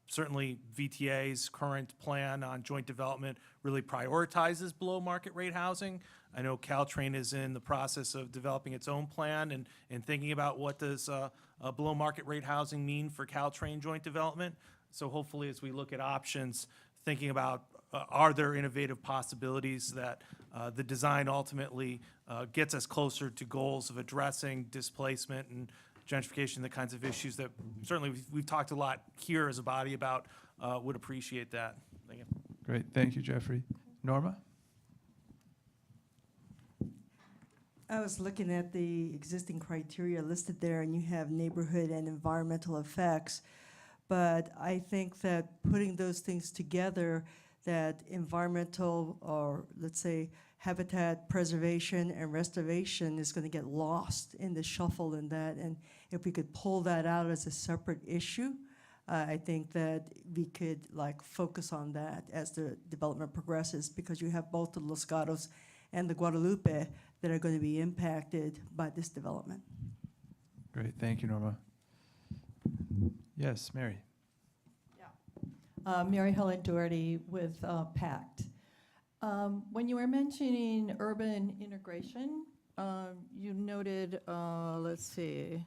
certainly VTA's current plan on joint development really prioritizes below market rate housing. I know Caltrain is in the process of developing its own plan and thinking about what does below market rate housing mean for Caltrain joint development. So hopefully as we look at options, thinking about are there innovative possibilities that the design ultimately gets us closer to goals of addressing displacement and gentrification, the kinds of issues that certainly we've talked a lot here as a body about, would appreciate that. Thank you. Great, thank you, Jeffrey. Norma? I was looking at the existing criteria listed there, and you have neighborhood and environmental effects. But I think that putting those things together, that environmental, or let's say habitat preservation and restoration, is going to get lost in the shuffle in that. And if we could pull that out as a separate issue, I think that we could focus on that as the development progresses, because you have both the Los Gatos and the Guadalupe that are going to be impacted by this development. Great, thank you, Norma. Yes, Mary. Mary Helen Doherty with PACT. When you were mentioning urban integration, you noted, let's see,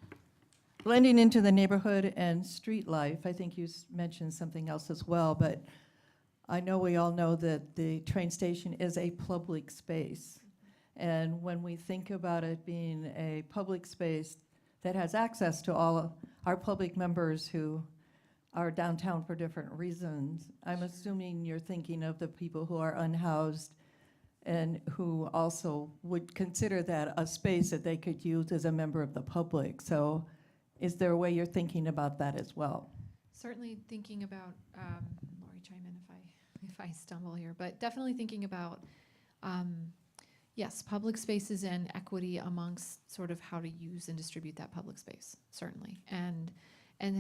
blending into the neighborhood and street life. I think you mentioned something else as well, but I know we all know that the train station is a public space. And when we think about it being a public space that has access to all of our public members who are downtown for different reasons, I'm assuming you're thinking of the people who are unhoused and who also would consider that a space that they could use as a member of the public. So is there a way you're thinking about that as well? Certainly thinking about, Lori, chime in if I stumble here, but definitely thinking about, yes, public spaces and equity amongst sort of how to use and distribute that public space, certainly. And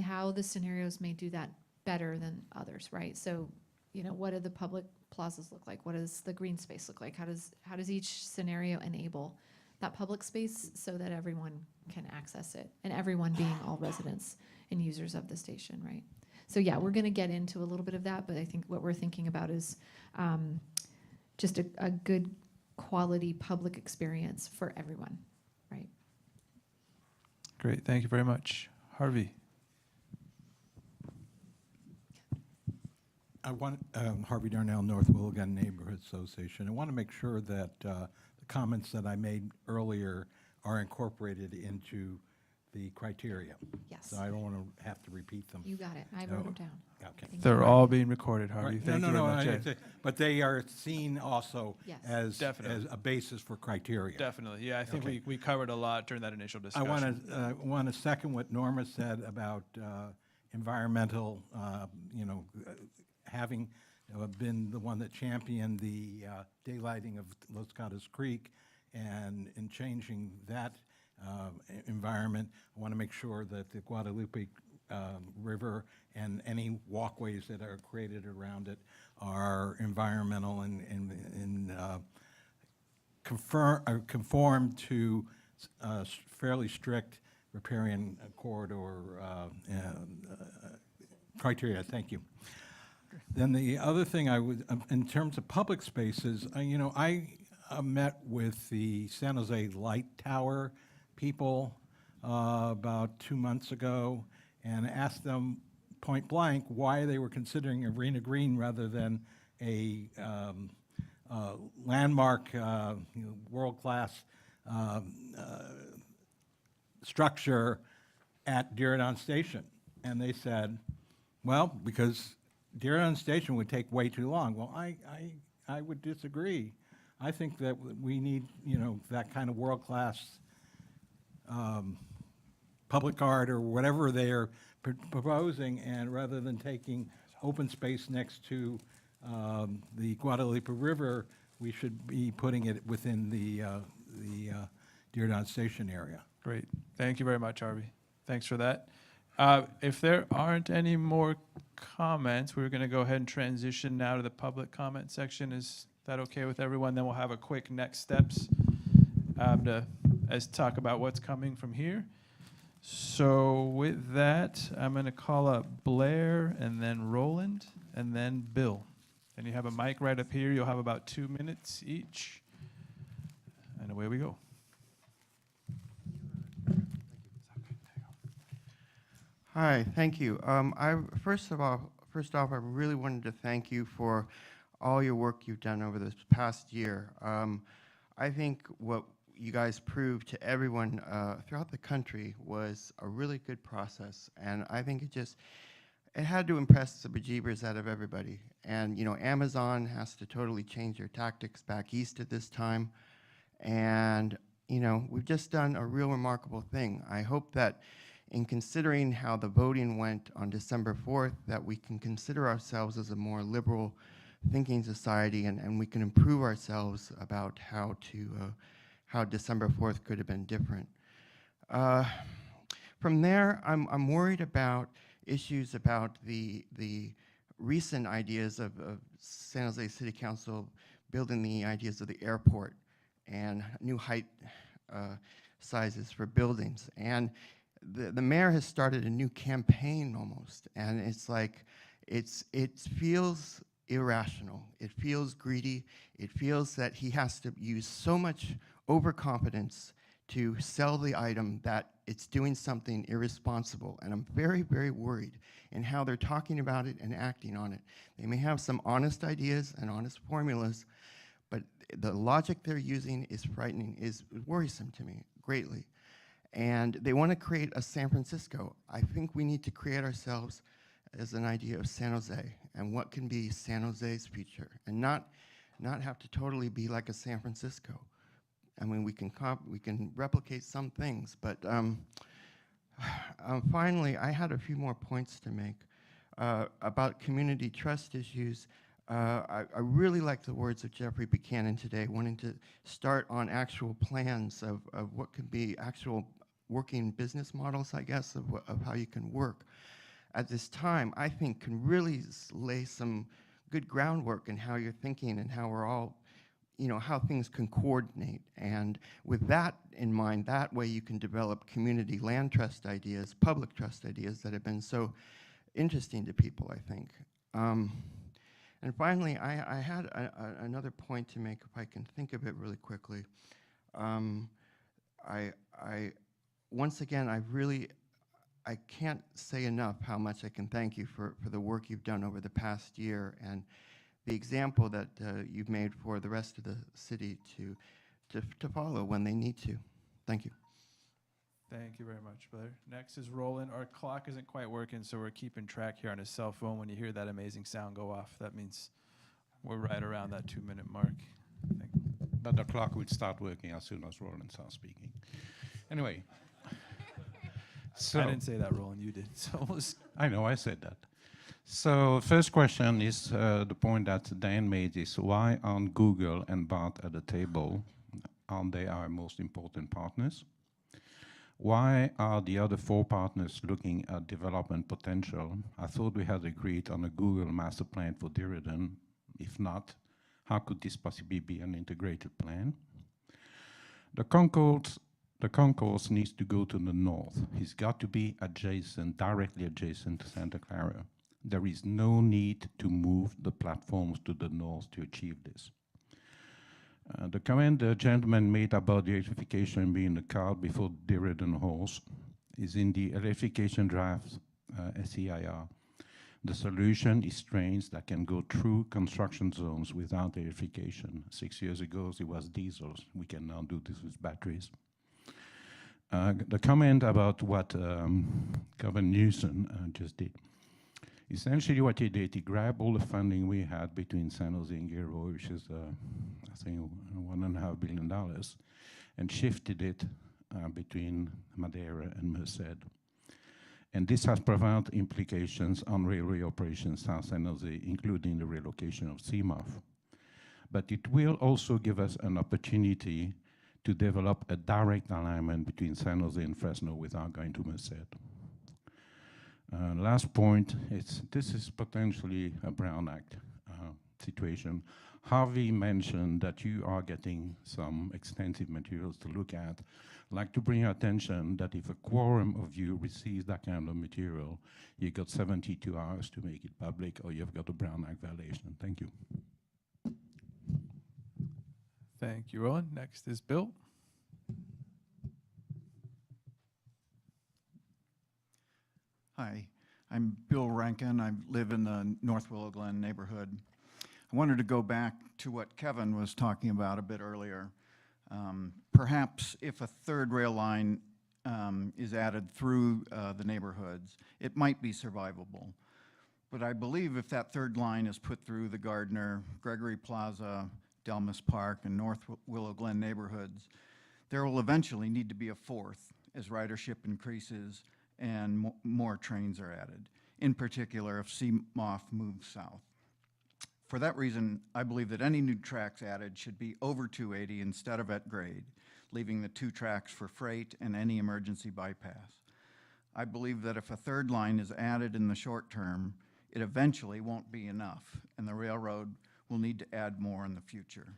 how the scenarios may do that better than others, right? So, what do the public plazas look like? What does the green space look like? How does each scenario enable that public space so that everyone can access it, and everyone being all residents and users of the station, right? So yeah, we're gonna get into a little bit of that, but I think what we're thinking about is just a good quality public experience for everyone, right? Great, thank you very much. Harvey. I want, Harvey Darnell, North Willigan Neighborhood Association. I want to make sure that the comments that I made earlier are incorporated into the criteria. Yes. So I don't want to have to repeat them. You got it. I No. wrote them down. Okay. Thank They're you. all being recorded, Harvey. Right. Thank No, you no, very no, much. I- Ed. it's but they are seen also Yes. as Definitely. a basis for criteria. Definitely. Yeah, I think Okay. we covered a lot during that initial I discussion. want to second what Norma said about environmental, having been the one that championed the daylighting of Los Gatos Creek, and in changing that environment, I want to make sure that the Guadalupe River and any walkways that are created around it are environmental and conform to fairly strict riparian corridor criteria. Thank you. Then the other thing I would, in terms of public spaces, I met with the San Jose Light Tower people about 2 months ago and asked them point blank why they were considering Arena Green rather than a landmark, world-class structure at Diridon Station. And they said, well, because Diridon Station would take way too long. Well, I would disagree. I think that we need, that kind of world-class public art or whatever they are proposing, and rather than taking open space next to the Guadalupe River, we should be putting it within the Diridon Station area. Great. Thank you very much, Harvey. Thanks for that. If there aren't any more comments, we're going to go ahead and transition now to the public comment section. Is that okay with everyone? Then we'll have a quick next steps to talk about what's coming from here. So with that, I'm going to call up Blair and then Roland and then Bill. And you have a mic right up here. You'll have about 2 minutes each. And away we go. Hi, thank you. First off, I really wanted to thank you for all your work you've done over this past year. I think what you guys proved to everyone throughout the country was a really good process, and I think it had to impress the bejeebers out of everybody. And Amazon has to totally change their tactics back east at this time, and we've just done a real remarkable thing. I hope that in considering how the voting went on December 4th, that we can consider ourselves as a more liberal thinking society, and we can improve ourselves about how December 4th could have been different. From there, I'm worried about issues about the recent ideas of San Jose City Council building the ideas of the airport and new height sizes for buildings. And the mayor has started a new campaign almost, and it's like, it feels irrational. It feels greedy. It feels that he has to use so much overconfidence to sell the item that it's doing something irresponsible. And I'm very, very worried in how they're talking about it and acting on it. They may have some honest ideas and honest formulas, but the logic they're using is frightening, is worrisome to me greatly. And they want to create a San Francisco. I think we need to create ourselves as an idea of San Jose and what can be San Jose's future, and not have to totally be like a San Francisco. I mean, we can replicate some things, but finally, I had a few more points to make about community trust issues. I really like the words of Jeffrey Buchanan today, wanting to start on actual plans of what could be actual working business models, I guess, of how you can work. At this time, I think can really lay some good groundwork in how you're thinking and how we're all, how things can coordinate. And with that in mind, that way you can develop community land trust ideas, public trust ideas that have been so interesting to people, I think. And finally, I had another point to make, if I can think of it really quickly. Once again, I can't say enough how much I can thank you for the work you've done over the past year and the example that you've made for the rest of the city to follow when they need to. Thank you. Thank you very much, Blair. Next is Roland. Our clock isn't quite working, so we're keeping track here on his cell phone. When you hear that amazing sound go off, that means we're right around that 2-minute mark. But the clock would start working as soon as Roland starts speaking. Anyway. I didn't say that, Roland. You did. So I know, I said that. So first question is the point that Dan made is why aren't Google and BART at the table? Aren't they our most important partners? Why are the other 4 partners looking at development potential? I thought we had agreed on a Google master plan for Diridon. If not, how could this possibly be an integrated plan? The concourse needs to go to the north. It's got to be adjacent, directly adjacent to Santa Clara. There is no need to move the platforms to the north to achieve this. The comment the gentleman made about the electrification being the cart before Diridon horse is in the electrification draft SEIR. The solution is trains that can go through construction zones without electrification. 6 years ago, it was diesels. We can now do this with batteries. The comment about what Governor Newsom just did. Essentially what he did, he grabbed all the funding we had between San Jose and Gilroy, which is, I think, $1.5 billion, and shifted it between Madeira and Merced. And this has profound implications on railway operations South San Jose, including the relocation of CMOF. But it will also give us an opportunity to develop a direct alignment between San Jose and Fresno without going to Merced. Last point, this is potentially a Brown Act situation. Harvey mentioned that you are getting some extensive materials to look at. I'd like to bring your attention that if a quorum of you receives that kind of material, you got 72 hours to make it public, or you've got a Brown Act violation. Thank you. thank you, Roland. Next is Bill. Hi, I'm Bill Rankin. I live in the North Willow Glen neighborhood. I wanted to go back to what Kevin was talking about a bit earlier. Perhaps if a third rail line is added through the neighborhoods, it might be survivable. But I believe if that third line is put through the Gardner, Gregory Plaza, Delmas Park, and North Willow Glen neighborhoods, there will eventually need to be a fourth as ridership increases and more trains are added, in particular if CMOF moves south. For that reason, I believe that any new tracks added should be over 280 instead of at grade, leaving the 2 tracks for freight and any emergency bypass. I believe that if a third line is added in the short term, it eventually won't be enough, and the railroad will need to add more in the future.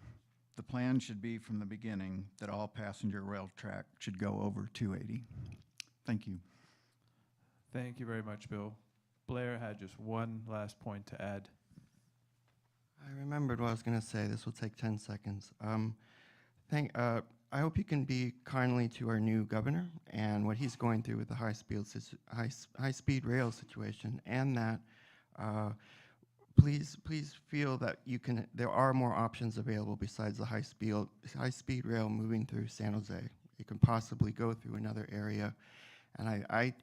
The plan should be from the beginning that all passenger rail track should go over 280. Thank you. Thank you very much, Bill. Blair had just one last point to add. I remembered what I was going to say. This will take 10 seconds. I hope you can be kindly to our new governor and what he's going through with the high-speed rail situation, and that please feel that there are more options available besides the high-speed rail moving through San Jose. It can possibly go through another area. And I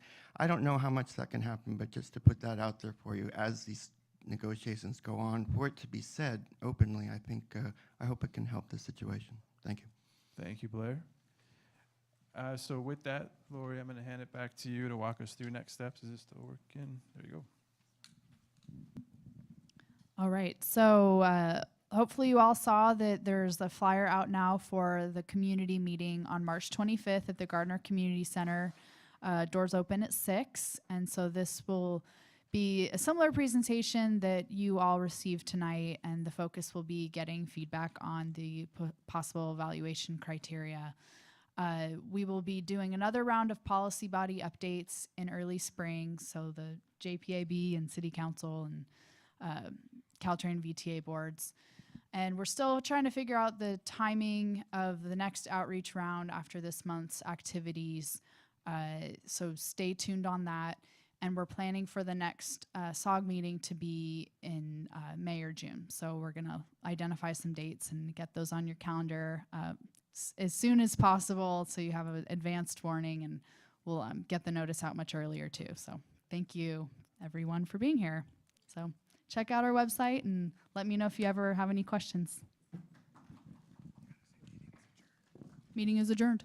don't know how much that can happen, but just to put that out there for you as these negotiations go on, for it to be said openly, I hope it can help the situation. Thank you. Thank you, Blair. So with that, Lori, I'm going to hand it back to you to walk us through next steps. Is this still working? There you go. All right. So hopefully you all saw that there's a flyer out now for the community meeting on March 25th at the Gardner Community Center. Doors open at 6, and so this will be a similar presentation that you all received tonight, and the focus will be getting feedback on the possible evaluation criteria. We will be doing another round of policy body updates in early spring, so the JPAB and City Council and Caltrain VTA boards. And we're still trying to figure out the timing of the next outreach round after this month's activities. So stay tuned on that. And we're planning for the next SAAG meeting to be in May or June. So we're going to identify some dates and get those on your calendar. as soon as possible so you have an advanced warning, and we'll get the notice out much earlier too. So thank you everyone for being here. So check out our website and let me know if you ever have any questions. Meeting is adjourned.